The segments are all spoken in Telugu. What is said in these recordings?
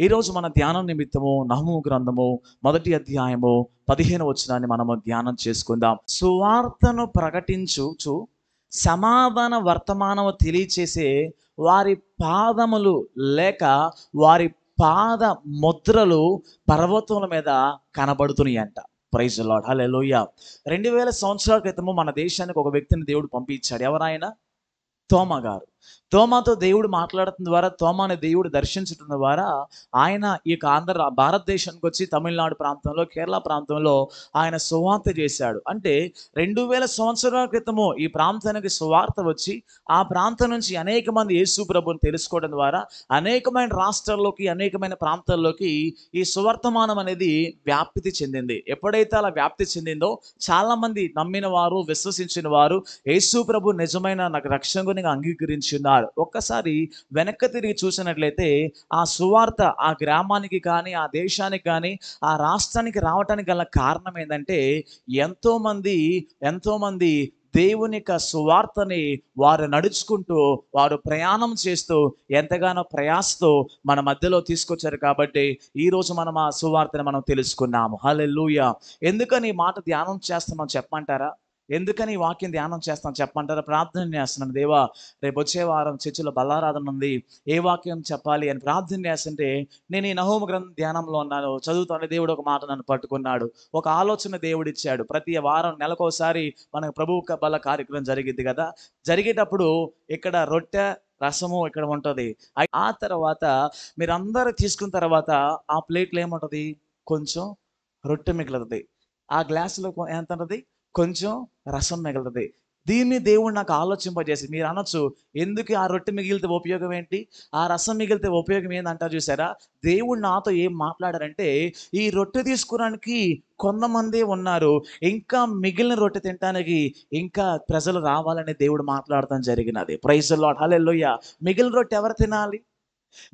ఈరోజు మన ధ్యానం నిమిత్తము నహూము గ్రంథము 1 అధ్యాయము 15 వచనాన్ని మనము ధ్యానం చేసుకుందాం. సువార్తను ప్రకటించుచు సమాధాన వర్తమానము తెలియచేసే వారి పాదములు లేక వారి పాద ముద్రలు పర్వతముల మీద కనబడుతున్నాయంట. ప్రైజ్ ది లార్డ్, హల్లెలూయా. 2000 సంవత్సరాల క్రితము మన దేశానికి ఒక వ్యక్తిని దేవుడు పంపించాడు. ఎవరాయన? తోమా గారు. తోమాతో దేవుడు మాట్లాడటం ద్వారా, తోమాని దేవుడు దర్శించడం ద్వారా ఆయన ఈ యొక్క భారతదేశానికి వచ్చి తమిళనాడు ప్రాంతంలో, కేరళ ప్రాంతంలో ఆయన సువార్త చేశాడు. అంటే 2000 సంవత్సరాల క్రితము ఈ ప్రాంతానికి సువార్త వచ్చి ఆ ప్రాంతం నుంచి అనేక మంది యేసు ప్రభువుని తెలుసుకోవడం ద్వారా అనేకమైన రాష్ట్రాల్లోకి, అనేకమైన ప్రాంతాల్లోకి ఈ సువర్తమానం అనేది వ్యాప్తి చెందింది. ఎప్పుడైతే అలా వ్యాప్తి చెందిందో చాలా మంది నమ్మిన వారు, విశ్వసించిన వారు యేసు ప్రభు నిజమైన నాకు రక్షకునిగా అంగీకరించి ఉన్నారు. ఒక్కసారి వెనక్కి తిరిగి చూసినట్లయితే ఆ సువార్త ఆ గ్రామానికి కానీ, ఆ దేశానికి కానీ, ఆ రాష్ట్రానికి రావటానికి గల కారణం ఏంటంటే ఎంతోమంది దేవుని యొక్క సువార్తని వారు నడుచుకుంటూ, వారు ప్రయాణం చేస్తూ, ఎంతగానో ప్రయాసతో మన మధ్యలో తీసుకొచ్చారు. కాబట్టి ఈరోజు మనం ఆ సువార్తని మనం తెలుసుకున్నాము. హల్లెలూయా. ఎందుకని ఈ మాట ధ్యానం చేస్తున్నాం చెప్పమంటారా? ఎందుకని ఈ వాక్యం ధ్యానం చేస్తాం చెప్పమంటారా? ప్రార్థన చేస్తున్నాను, దేవా రేపు వచ్చే వారం చర్చిలో బల్లారాధన ఉంది, ఏ వాక్యం చెప్పాలి అని ప్రార్థన చేస్తుంటే నేను ఈ నహూము గ్రంథం ధ్యానంలో ఉన్నాను, చదువుతాను. దేవుడు ఒక మాట నన్ను పట్టుకున్నాడు, ఒక ఆలోచన దేవుడు ఇచ్చాడు. ప్రతి వారం నెలకోసారి మనకు ప్రభు బల్ల కార్యక్రమం జరిగిద్ది కదా. జరిగేటప్పుడు ఇక్కడ రొట్టె రసము ఇక్కడ ఉంటుంది. ఆ తర్వాత మీరందరూ తీసుకున్న తర్వాత ఆ ప్లేట్లో ఏముంటుంది? కొంచెం రొట్టె మిగులుతుంది. ఆ గ్లాసులో ఎంత ఉంటుంది? కొంచెం రసం మిగులుతుంది. దీన్ని దేవుడు నాకు ఆలోచింపజేసి, మీరు అనొచ్చు, ఎందుకు ఆ రొట్టె మిగిలితే ఉపయోగం ఏంటి, ఆ రసం మిగిలితే ఉపయోగం ఏందంటారు చూసారా? దేవుడు నాతో ఏం మాట్లాడారంటే, ఈ రొట్టె తీసుకోవడానికి కొంతమంది ఉన్నారు, ఇంకా మిగిలిన రొట్టె తినడానికి ఇంకా ప్రజలు రావాలని దేవుడు మాట్లాడటం జరిగినది. ప్రైజ్ ది లార్డ్, హల్లెలూయా. మిగిలిన రొట్టె ఎవరు తినాలి?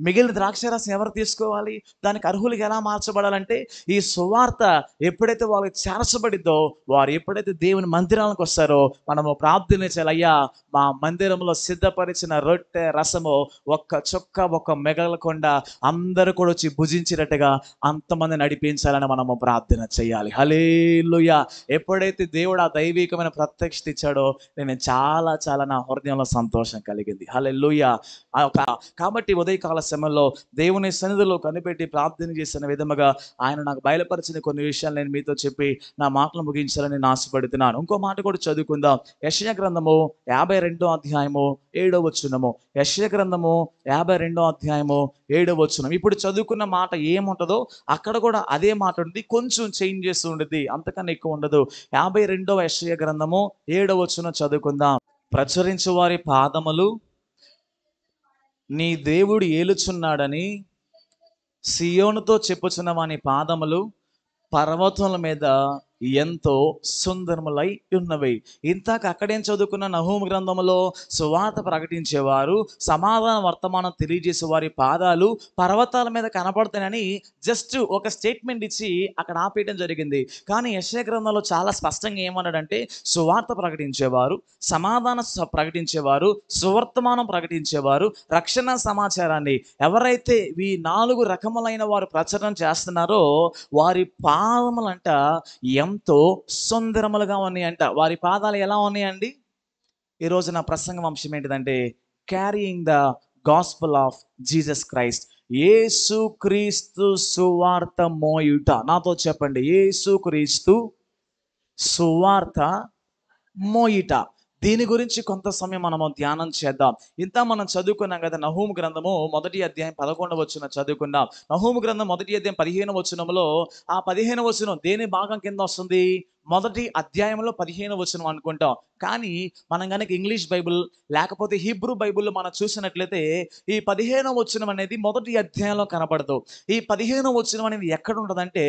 మిగిలిన ద్రాక్షరసం ఎవరు తీసుకోవాలి? దానికి అర్హులుగా ఎలా మార్చబడాలంటే ఈ సువార్త ఎప్పుడైతే వాళ్ళకి చేర్చబడిద్దో, వారు ఎప్పుడైతే దేవుని మందిరానికి వస్తారో మనము ప్రార్థన చేయాలి, అయ్యా మా మందిరంలో సిద్ధపరిచిన రొట్టె రసము ఒక్క చుక్క ఒక్క మిగలకుండా అందరూ కూడా వచ్చి భుజించినట్టుగా అంతమంది నడిపించాలని మనము ప్రార్థన చేయాలి. హల్లెలూయా. ఎప్పుడైతే దేవుడు ఆ దైవికమైన ప్రత్యక్షత ఇచ్చాడో నేను చాలా నా హృదయంలో సంతోషం కలిగింది. హల్లెలూయా. కాబట్టి ఉదయకాల సమయంలో దేవుని సన్నిధిలో కనిపెట్టి ప్రార్థన చేసిన విధముగా ఆయన నాకు బయలుపరిచిన కొన్ని విషయాలు నేను మీతో చెప్పి నా మాటలు ముగించాలని నేను ఆశపడుతున్నాను. ఇంకో మాట కూడా చదువుకుందాం. యెషయా గ్రంథము 52 అధ్యాయము 7వ వచనము. యెషయా గ్రంథము 52 అధ్యాయము 7వ వచనం. ఇప్పుడు చదువుకున్న మాట ఏముంటుందో అక్కడ కూడా అదే మాట ఉంటుంది, కొంచెం చేంజ్ చేస్తూ ఉంటుంది, అంతకన్నా ఎక్కువ ఉండదు. 52వ యెషయా గ్రంథము 7వ వచనం చదువుకుందాం. ప్రచురించు వారి పాదములు నీ దేవుడు ఏలుచున్నాడని సియోనుతో చెప్పుచున్న వాని పాదములు పర్వతముల మీద ఎంతో సుందరములై ఉన్నవి. ఇంతక అక్కడేం చదువుకున్న నహూము గ్రంథములో సువార్త ప్రకటించేవారు, సమాధాన వర్తమానం తెలియజేసే వారి పాదాలు పర్వతాల మీద కనపడతాయని జస్ట్ ఒక స్టేట్మెంట్ ఇచ్చి అక్కడ ఆపేయడం జరిగింది. కానీ యెషయా గ్రంథంలో చాలా స్పష్టంగా ఏమన్నాడంటే, సువార్త ప్రకటించేవారు, ప్రకటించేవారు, సువర్తమానం ప్రకటించేవారు, రక్షణ సమాచారాన్ని ఎవరైతే ఈ 4 రకములైన వారు ప్రచురణ చేస్తున్నారో వారి పాదములంట ఎంతో సుందరములుగా ఉన్నాయంట. వారి పాదాలు ఎలా ఉన్నాయండి? ఈరోజు నా ప్రసంగం అంశం ఏంటిదంటే, carrying the gospel of Jesus Christ. Yesu Kristu సువార్త మోయుట. నాతో చెప్పండి, యేసు క్రీస్తు సువార్త మోయుట. దీని గురించి కొంత సమయం మనము ధ్యానం చేద్దాం. ఇంత మనం చదువుకున్నాం కదా, నహూము గ్రంథము 1 అధ్యాయం 11వ వచనం చదువుకున్నాం. నహూము గ్రంథం 1 అధ్యాయం 15వ వచనంలో ఆ 15వ వచనం దేని భాగం కింద వస్తుంది? 1 అధ్యాయంలో 15వ వచనం అనుకుంటాం. కానీ మనం కనుక ఇంగ్లీష్ బైబిల్ లేకపోతే హీబ్రూ బైబిల్లో మనం చూసినట్లయితే ఈ 15వ వచనం అనేది 1 అధ్యాయంలో కనబడదు. ఈ 15వ వచనం అనేది ఎక్కడ ఉంటుందంటే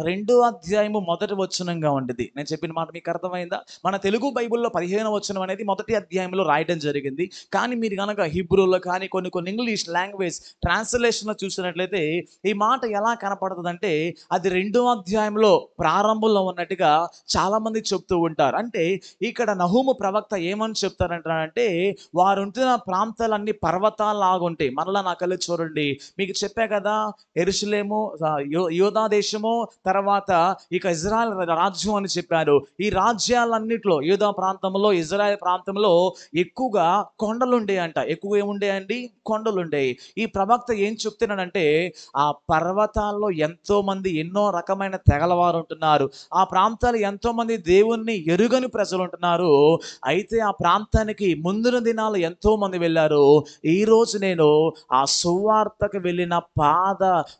2వ అధ్యాయము 1వ వచనంగా ఉంటుంది. నేను చెప్పిన మాట మీకు అర్థమైందా? మన తెలుగు బైబిల్లో 15వ వచనం అనేది 1 అధ్యాయంలో రాయడం జరిగింది. కానీ మీరు కనుక హీబ్రూలో కానీ కొన్ని ఇంగ్లీష్ లాంగ్వేజ్ ట్రాన్స్లేషన్లో చూసినట్లయితే ఈ మాట ఎలా కనపడుతుందంటే అది 2వ అధ్యాయంలో ప్రారంభంలో ఉన్నట్టుగా చాలా మంది చెప్తూ ఉంటారు. అంటే ఇక్కడ నహూము ప్రవక్త ఏమని చెప్తారంటారంటే, వారు ఉంటున్న ప్రాంతాలన్నీ పర్వతాల్లాగా ఉంటాయి. మరలా నా కళ్ళు చూడండి, మీకు చెప్పా కదా, యెరూషలేము, యూదా దేశము, తర్వాత ఇక ఇజ్రాయెల్ రాజ్యం అని చెప్పారు. ఈ రాజ్యాలన్నిట్లో యూదా ప్రాంతంలో, ఇజ్రాయెల్ ప్రాంతంలో ఎక్కువగా కొండలుండేయంట. ఎక్కువ ఏముండేయండి? కొండలుండేయి. ఈ ప్రవక్త ఏం చెప్తున్నాడంటే, ఆ పర్వతాల్లో ఎంతో మంది ఎన్నో రకమైన తెగల వారు ఉంటున్నారు. ఆ ప్రాంతాలు ఎంతో మంది దేవుణ్ణి ఎరుగని ప్రజలు ఉంటున్నారు. అయితే ఆ ప్రాంతానికి ముందున దినాలు ఎంతో మంది వెళ్ళారు. ఈరోజు నేను ఆ సువార్తకు వెళ్ళిన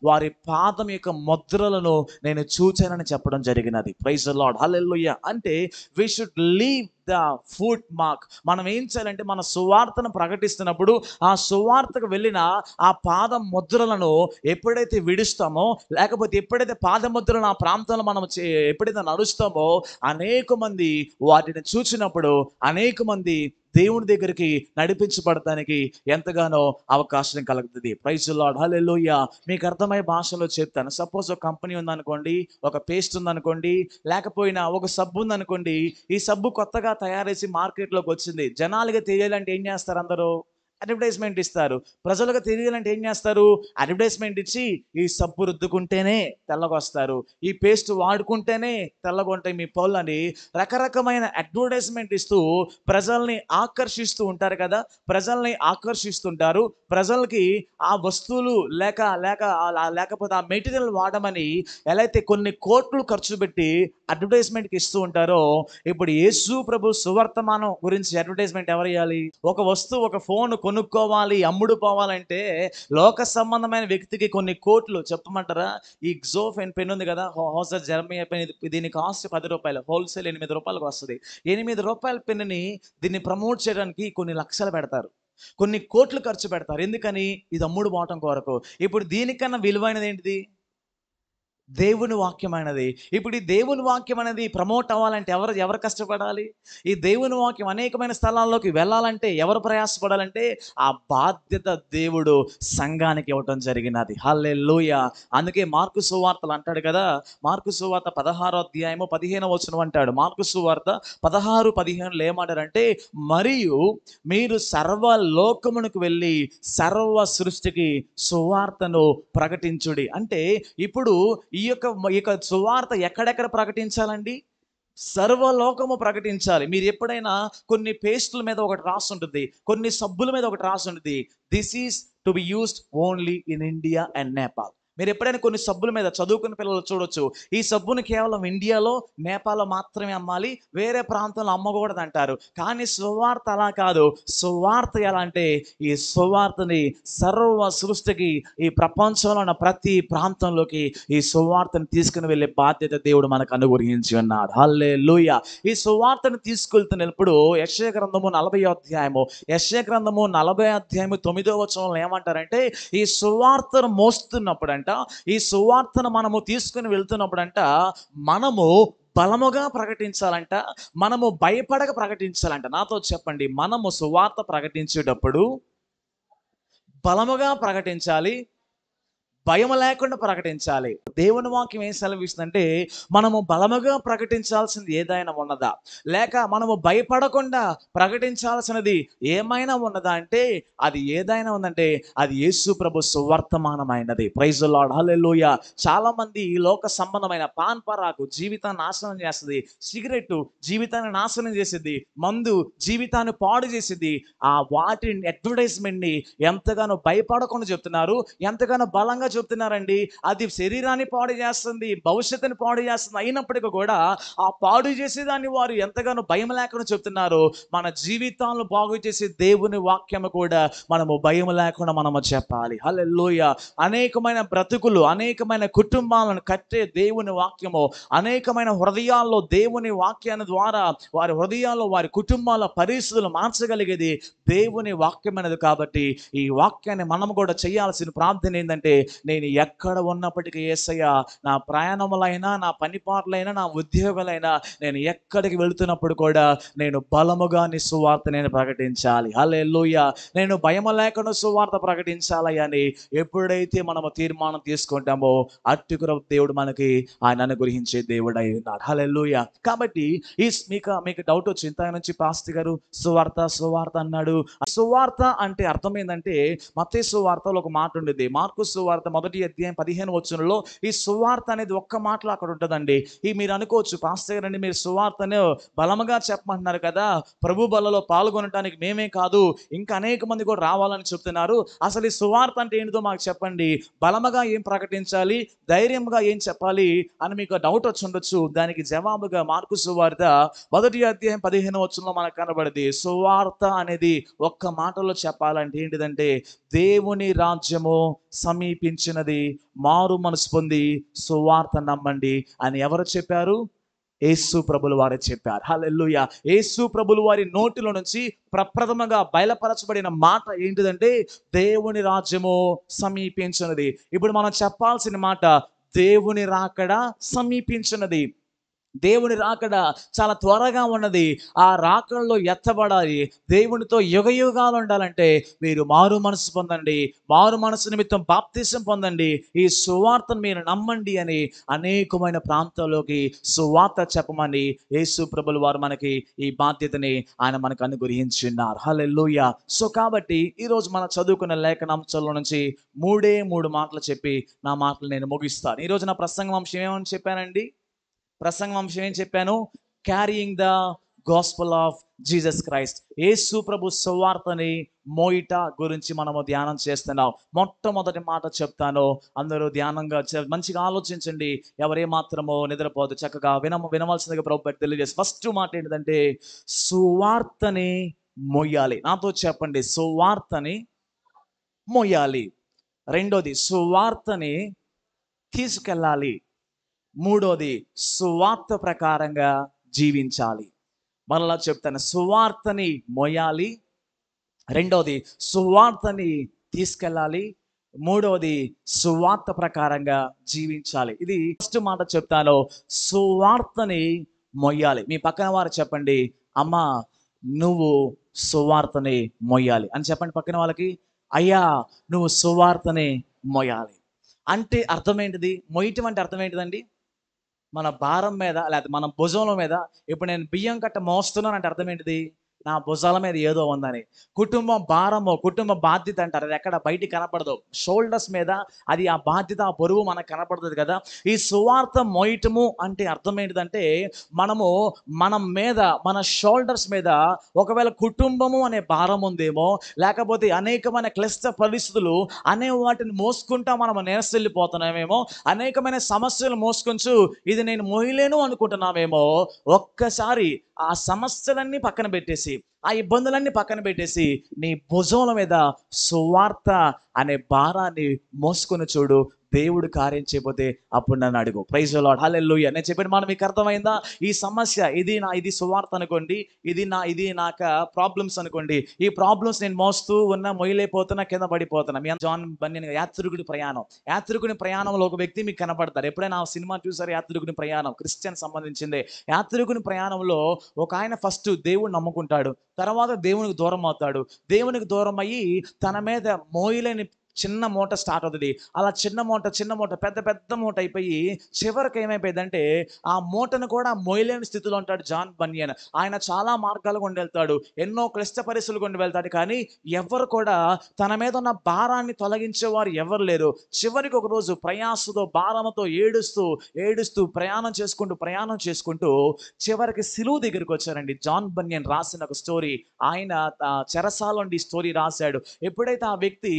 వారి పాదం యొక్క ముద్రలను నేను చూచానని చెప్పడం జరిగినది. Praise the lord, hallelujah. అంటే we should leave the foot mark. మనం ఏం చేయాలంటే, మన సువార్తను ప్రకటిస్తున్నప్పుడు ఆ సువార్తకు వెళ్ళిన ఆ పాదం ముద్రలను ఎప్పుడైతే విడుస్తామో, లేకపోతే ఎప్పుడైతే పాదముద్రలను ఆ ప్రాంతంలో మనం ఎప్పుడైతే నడుస్తామో, అనేక మంది వాటిని చూచినప్పుడు అనేక మంది దేవుని దగ్గరికి నడిపించబడటానికి ఎంతగానో అవకాశం కలుగుతుంది. ప్రైజ్ ది లార్డ్, హల్లెలూయా. మీకు అర్థమయ్యే భాషలో చెప్తాను. సపోజ్ ఒక కంపెనీ ఉందనుకోండి, ఒక పేస్ట్ ఉందనుకోండి, లేకపోయినా ఒక సబ్బు ఉందనుకోండి. ఈ సబ్బు కొత్తగా తయారు చేసి మార్కెట్లోకి వచ్చింది. జనాలుగా తెలియాలంటే ఏం చేస్తారు? అందరూ అడ్వర్టైజ్మెంట్ ఇస్తారు. ప్రజలకు తెలియాలంటే ఏం చేస్తారు? అడ్వర్టైజ్మెంట్ ఇచ్చి, ఈ సబ్బు రుద్దుకుంటేనే తెల్లగొస్తారు, ఈ పేస్ట్ వాడుకుంటేనే తెల్లగొంటాయి మీ పళ్ళని రకరకమైన అడ్వర్టైజ్మెంట్ ఇస్తూ ప్రజల్ని ఆకర్షిస్తూ ఉంటారు కదా. ప్రజల్ని ఆకర్షిస్తుంటారు. ప్రజలకి ఆ వస్తువులు లేకపోతే ఆ మెటీరియల్ వాడమని ఎలా అయితే కొన్ని కోట్లు ఖర్చు పెట్టి అడ్వర్టైజ్మెంట్కి ఇస్తూ ఉంటారో, ఇప్పుడు యేసు ప్రభు సువర్తమానం గురించి అడ్వర్టైజ్మెంట్ ఎవరు ఇవ్వాలి? ఒక వస్తువు, ఒక ఫోన్ కొనుక్కోవాలి, అమ్ముడు పోవాలంటే లోక సంబంధమైన వ్యక్తికి కొన్ని కోట్లు చెప్పమంటారా? ఈ ఎగ్జోఫెన్ పెన్ ఉంది కదా, హోసర్ జెరమియా పెన్, దీని కాస్ట్ ₹10, హోల్సేల్ ₹8కి వస్తుంది. ₹8 పెన్నుని దీన్ని ప్రమోట్ చేయడానికి కొన్ని లక్షలు పెడతారు, కొన్ని కోట్లు ఖర్చు పెడతారు. ఎందుకని? ఇది అమ్ముడు పోవటం కొరకు. ఇప్పుడు దీనికన్నా విలువైనది ఏంటిది? దేవుని వాక్యమైనది. ఇప్పుడు ఈ దేవుని వాక్యం అనేది ప్రమోట్ అవ్వాలంటే ఎవరు కష్టపడాలి? ఈ దేవుని వాక్యం అనేకమైన స్థలాల్లోకి వెళ్ళాలంటే ఎవరు ప్రయాసపడాలంటే, ఆ బాధ్యత దేవుడు సంఘానికి ఇవ్వటం జరిగినది. హల్లెలూయా. అందుకే మార్కు సువార్తలు అంటాడు కదా, మార్కు సువార్త 16వ అధ్యాయము 15వ వచనం అంటాడు. మార్కు సువార్త 16:15 ఏమంటారంటే, మరియు మీరు సర్వ లోకమునకు వెళ్ళి సర్వ సృష్టికి సువార్తను ప్రకటించుడి. అంటే ఇప్పుడు ఈ యొక్క సువార్త ఎక్కడెక్కడ ప్రకటించాలండి? సర్వలోకము ప్రకటించాలి. మీరు ఎప్పుడైనా కొన్ని పేస్టుల మీద ఒకటి రాసి ఉంటుంది, కొన్ని సబ్బుల మీద ఒకటి రాసి ఉంటుంది, this is to be used only in India and Nepal. మీరు ఎప్పుడైనా కొన్ని సబ్బుల మీద చదువుకున్న పిల్లలు చూడొచ్చు, ఈ సబ్బుని కేవలం ఇండియాలో, నేపాల్లో మాత్రమే అమ్మాలి, వేరే ప్రాంతంలో అమ్మకూడదు అంటారు. కానీ సువార్త అలా కాదు. సువార్త ఎలా అంటే, ఈ సువార్తని సర్వ సృష్టికి, ఈ ప్రపంచంలో ఉన్న ప్రతి ప్రాంతంలోకి ఈ సువార్తను తీసుకుని వెళ్ళే బాధ్యత దేవుడు మనకు అనుగ్రహించి ఉన్నాడు. హల్లెలూయా. ఈ సువార్తను తీసుకెళ్తున్నప్పుడు యెషయా గ్రంథము 40వ అధ్యాయము, యెషయా గ్రంథము 40వ అధ్యాయము 9వ వచనంలో ఏమంటారంటే, ఈ సువార్తను మోస్తున్నప్పుడంట, ఈ సువార్తను మనము తీసుకుని వెళ్తున్నప్పుడంట, మనము బలముగా ప్రకటించాలంట, మనము భయపడక ప్రకటించాలంట. నాతో చెప్పండి, మనము సువార్త ప్రకటించేటప్పుడు బలముగా ప్రకటించాలి, భయం లేకుండా ప్రకటించాలి. దేవుని వాక్యం ఏం సెలవిస్తుందంటే, మనము బలముగా ప్రకటించాల్సింది ఏదైనా ఉన్నదా, లేక మనము భయపడకుండా ప్రకటించాల్సినది ఏమైనా ఉన్నదా అంటే, అది ఏదైనా ఉందంటే అది యేసు ప్రభు సువర్తమానమైనది. ప్రైజ్ ది లార్డ్, హల్లెలూయా. చాలా మంది ఈ లోక సంబంధమైన పాన్ పరాకు జీవితాన్ని నాశనం చేస్తుంది, సిగరెట్ జీవితాన్ని నాశనం చేసిద్ది, మందు జీవితాన్ని పాడు చేసిద్ది. ఆ వాటి అడ్వర్టైజ్మెంట్ ని ఎంతగానో భయపడకుండా చెప్తున్నారు, ఎంతగానో బలంగా చెప్తున్నారండి. అది శరీరాన్ని పాడు చేస్తుంది, భవిష్యత్తుని పాడు చేస్తుంది. అయినప్పటికీ కూడా ఆ పాడు చేసేదాన్ని వారు ఎంతగానో భయం లేకుండా చెప్తున్నారు. మన జీవితాలను బాగు చేసే దేవుని వాక్యము కూడా మనము భయం లేకుండా మనము చెప్పాలి. హల్లెలూయా. అనేకమైన బ్రతుకులు, అనేకమైన కుటుంబాలను కట్టే దేవుని వాక్యము, అనేకమైన హృదయాల్లో దేవుని వాక్యాన్ని ద్వారా వారి హృదయాల్లో, వారి కుటుంబాల పరిస్థితులు మార్చగలిగేది దేవుని వాక్యం అనేది. కాబట్టి ఈ వాక్యాన్ని మనం కూడా చేయాల్సిన ప్రార్థన ఏంటంటే, నేను ఎక్కడ ఉన్నప్పటికీ యేసయ్య, నా ప్రయాణములైనా, నా పని పాటలైనా, నా ఉద్యోగాలైనా, నేను ఎక్కడికి వెళుతున్నప్పుడు కూడా నేను బలముగా నీ సువార్త నేను ప్రకటించాలి. హల్లెలూయా. నేను భయము లేకుండా సువార్త ప్రకటించాలి అని ఎప్పుడైతే మనము తీర్మానం తీసుకుంటామో అట్టి కృప దేవుడు మనకి ఆయన అనుగ్రహించే దేవుడై ఉన్నాడు. హల్లెలూయా. కాబట్టి మీకు డౌట్ వచ్చి ఇంత నుంచి పాస్టర్ గారు సువార్త అన్నాడు. సువార్త అంటే అర్థం ఏంటంటే మత్తయి సువార్తలో ఒక మాట ఉండేది. మార్కు సువార్త 1:15 ఈ సువార్త అనేది ఒక్క మాటలో అక్కడ ఉంటుందండి. మీరు అనుకోవచ్చు, పాస్టర్ గారు అండి మీరు సువార్తను బలముగా చెప్పమంటున్నారు కదా, ప్రభు బలలో పాల్గొనడానికి మేమే కాదు ఇంకా అనేక మంది కూడా రావాలని చెప్తున్నారు. అసలు ఈ సువార్త అంటే ఏంటిదో మాకు చెప్పండి, బలముగా ఏం ప్రకటించాలి, ధైర్యంగా ఏం చెప్పాలి అని మీకు డౌట్ వచ్చి ఉండొచ్చు. దానికి జవాబుగా మార్కు సువార్త 1:15 మనకు కనబడింది. సువార్త అనేది ఒక్క మాటలో చెప్పాలంటే ఏంటిదంటే, దేవుని రాజ్యము సమీపించినది, మారు మనసు పొంది సువార్త నమ్మండి అని ఎవరు చెప్పారు? యేసు ప్రభులు వారే చెప్పారు. హల్లెలూయా. యేసు ప్రభులు వారి నోటిలో నుంచి ప్రప్రథమంగా బయలుపరచబడిన మాట ఏంటిదంటే, దేవుని రాజ్యము సమీపించినది. ఇప్పుడు మనం చెప్పాల్సిన మాట, దేవుని రాకడ సమీపించినది. దేవుని రాకడ చాలా త్వరగా ఉన్నది. ఆ రాకడలో ఎత్తబడాలి, దేవునితో యుగయుగాలు ఉండాలంటే మీరు మారు మనసు పొందండి, మారు మనసు నిమిత్తం బాప్తిసం పొందండి, ఈ సువార్తను మీరు నమ్మండి అని అనేకమైన ప్రాంతాల్లోకి సువార్త చెప్పమని యేసు ప్రభులు వారు మనకి ఈ బాధ్యతని ఆయన మనకు అనుగ్రహించున్నారు. హల్లెలూయా. సో కాబట్టి ఈరోజు మనం చదువుకున్న లేఖనాంశాల నుంచి మూడు మాటలు చెప్పి నా మాటలు నేను ముగిస్తాను. ఈరోజు నా ప్రసంగం అంశం ఏమని చెప్పానండి? ప్రసంగం అంశం ఏం చెప్పాను? Carrying the gospel of Jesus Christ. Yesu ప్రభు సువార్తని మోయిట గురించి మనము ధ్యానం చేస్తున్నాం. మొట్టమొదటి మాట చెప్తాను, అందరూ ధ్యానంగా మంచిగా ఆలోచించండి. ఎవరే మాత్రమో నిద్రపోదు, చక్కగా వినవలసిందిగా ప్రభు తెలియజేసి. ఫస్ట్ మాట ఏంటంటే, సువార్తని మోయాలి. నాతో చెప్పండి, సువార్తని మోయాలి. రెండోది, సువార్తని తీసుకెళ్ళాలి. మూడోది, సువార్త ప్రకారంగా జీవించాలి. మరలా చెప్తాను, సువార్తని మోయాలి, రెండోది సువార్తని తీసుకెళ్ళాలి, మూడోది సువార్త ప్రకారంగా జీవించాలి. ఇది ఫస్ట్ మాట చెప్తాను, సువార్తని మోయాలి. మీ పక్కన వారు చెప్పండి, అమ్మా నువ్వు సువార్తని మోయాలి అని చెప్పండి పక్కన వాళ్ళకి. అయ్యా నువ్వు సువార్తని మోయాలి అంటే అర్థం ఏంటిది? మోయటం అంటే అర్థం ఏంటిదండి? మన భారం మీద లేకపోతే మన భుజంల మీద ఇప్పుడు నేను బియ్యం కట్ట మోస్తున్నాను అంటే అర్థం ఏంటిది? నా భుజాల మీద ఏదో ఉందని. కుటుంబం భారము, కుటుంబ బాధ్యత అంటారు, అది ఎక్కడ బయటికి కనపడదు. షోల్డర్స్ మీద అది ఆ బాధ్యత, ఆ బరువు మనకు కనపడుతుంది కదా. ఈ సువార్త మోయటము అంటే అర్థం ఏంటిదంటే, మన మీద, మన షోల్డర్స్ మీద ఒకవేళ కుటుంబము అనే భారం ఉందేమో, లేకపోతే అనేకమైన క్లిష్ట పరిస్థితులు అనే వాటిని మోసుకుంటా మనం నేరసిల్లిపోతున్నామేమో, అనేకమైన సమస్యలు మోసుకుంటూ ఇది నేను మోయలేను అనుకుంటున్నామేమో. ఒక్కసారి ఆ సమస్యలన్నీ పక్కన పెట్టేసి, ఆ ఇబ్బందులన్నీ పక్కన పెట్టేసి, నీ భుజముల మీద సువార్త అనే భారాన్ని మోసుకొని చూడు, దేవుడు కార్యం చేయకపోతే అప్పుడు నన్ను అడుగు. Praise the lord. హల్లెలూయా. నేను చెప్పిన మాట మీకు అర్థమైందా? ఈ సమస్య ఇది సువార్త అనుకోండి, ఇది నాకు ప్రాబ్లమ్స్ అనుకోండి. ఈ ప్రాబ్లమ్స్ నేను మోస్తూ ఉన్నా, మొయ్యలేకపోతున్నా, కింద పడిపోతున్నా. మీ జాన్ బన్యన్ యాత్రికుడి ప్రయాణంలో ఒక వ్యక్తి మీకు కనపడతారు. ఎప్పుడైనా ఆ సినిమా చూసారు? యాత్రికుని ప్రయాణం, క్రిస్టియన్ సంబంధించిందే. యాత్రికుని ప్రయాణంలో ఒక ఆయన ఫస్ట్ దేవుడు నమ్ముకుంటాడు, తర్వాత దేవునికి దూరం అవుతాడు. దేవునికి దూరం అయ్యి తన మీద మోయలేని చిన్న మూట స్టార్ట్ అవుతుంది. అలా చిన్న మూట పెద్ద మూట అయిపోయి చివరికి ఏమైపోయిందంటే ఆ మూటను కూడా మోయలేని స్థితిలో ఉంటాడు జాన్ బన్యన్. ఆయన చాలా మార్గాలు గుండా వెళ్తాడు, ఎన్నో క్లిష్ట పరిస్థితులు గుండా వెళ్తాడు, కానీ ఎవరు కూడా తన మీద ఉన్న భారాన్ని తొలగించేవారు ఎవరు లేరు. చివరికి ఒక రోజు ప్రయాసతో, భారంతో ఏడుస్తూ ప్రయాణం చేసుకుంటూ చివరికి సిలువ దగ్గరికి వచ్చారండి. జాన్ బన్యన్ రాసిన ఒక స్టోరీ, ఆయన చెరసాల నుండి స్టోరీ రాశాడు. ఎప్పుడైతే ఆ వ్యక్తి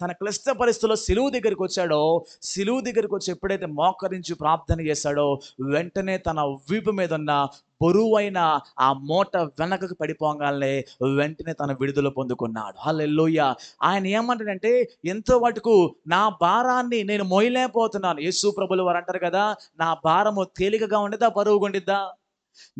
తన క్లిష్ట పరిస్థితుల్లో సిలువ దగ్గరికి వచ్చి ఎప్పుడైతే మోకరించి ప్రార్థన చేశాడో, వెంటనే తన వీపు మీద ఉన్న బరువైన ఆ మూట వెనకకు పడిపోగానే వెంటనే తన విడుదల పొందుకున్నాడు. హల్లెలూయా. ఆయన ఏమంటాడంటే, ఎంతో మటుకు నా భారాన్ని నేను మోయలేకపోతున్నాను. యేసు ప్రభులు వారు అంటారు కదా, నా భారము తేలికగా ఉండిద్దా, బరువుగా ఉండిద్దా?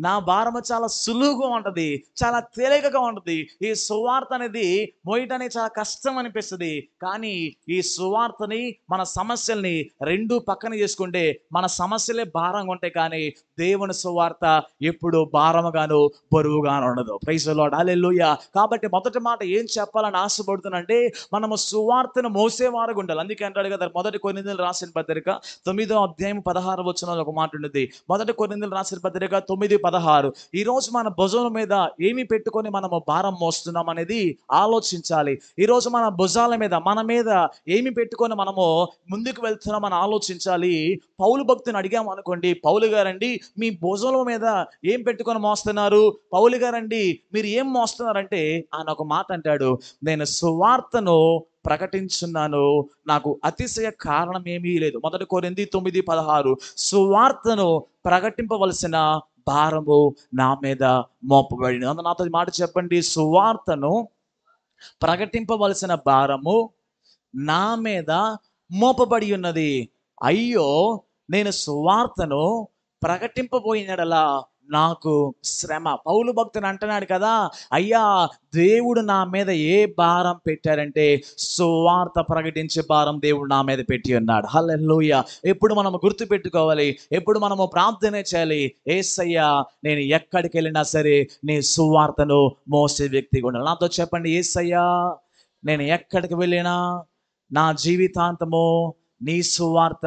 నా భారము చాలా సులువుగా ఉంటది, చాలా తేలికగా ఉంటది. ఈ సువార్త అనేది మోయటానికి చాలా కష్టం అనిపిస్తుంది. కానీ ఈ సువార్తని, మన సమస్యల్ని రెండు పక్కన చేసుకుంటే మన సమస్యలే భారంగా ఉంటాయి. కానీ దేవుని సువార్త ఎప్పుడు భారముగాను బరువుగాను ఉండదు. ప్రైజ్ ది లార్డ్, హల్లెలూయా. కాబట్టి మొదటి మాట ఏం చెప్పాలని ఆశపడుతున్నానంటే, మనము సువార్తను మోసేవారుగా ఉండాలి. అందుకే అంటాడు కదా, మొదటి కొరింథీయులకు రాసిన పత్రిక 9వ అధ్యాయం 16వ వచనంలో ఒక మాట ఉంటుంది. మొదటి కొరింథీయులకు రాసిన పత్రిక 9:16. ఈ రోజు మన భుజం మీద ఏమి పెట్టుకొని మనము భారం మోస్తున్నాం అనేది ఆలోచించాలి. ఈ రోజు మన భుజాల మీద, మన మీద ఏమి పెట్టుకొని మనము ముందుకు వెళ్తున్నాం అని ఆలోచించాలి. పౌలు భక్తుని అడిగాం అనుకోండి, పౌలు గారండి మీ భుజంల మీద ఏం పెట్టుకొని మోస్తున్నారు? పౌలు గారండి మీరు ఏం మోస్తున్నారంటే ఆయన ఒక మాట అంటాడు, నేను సువార్తను ప్రకటించున్నాను, నాకు అతిశయ కారణం ఏమీ లేదు. మొదటి కొరింథీ 9:16. సువార్తను ప్రకటింపవలసిన భారము నా మీద మోపబడింది. అందులో నాతో ఈ మాట చెప్పండి, సువార్తను ప్రకటింపవలసిన భారము నా మీద మోపబడి ఉన్నది. అయ్యో, నేను సువార్తను ప్రకటింపబోయినడలా నాకు శ్రమ. పౌలు భక్తుని అంటున్నాడు కదా, అయ్యా దేవుడు నా మీద ఏ భారం పెట్టారంటే సువార్త ప్రకటించే భారం దేవుడు నా మీద పెట్టి ఉన్నాడు. హల్లెలూయా. ఎప్పుడు మనం గుర్తు పెట్టుకోవాలి, ఎప్పుడు మనము ప్రార్థన చేయాలి, యేసయ్యా నేను ఎక్కడికి వెళ్ళినా సరే నీ సువార్తను మోసే వ్యక్తిగా ఉండాలి. నాతో చెప్పండి, యేసయ్యా నేను ఎక్కడికి వెళ్ళినా నా జీవితాంతము నీ సువార్త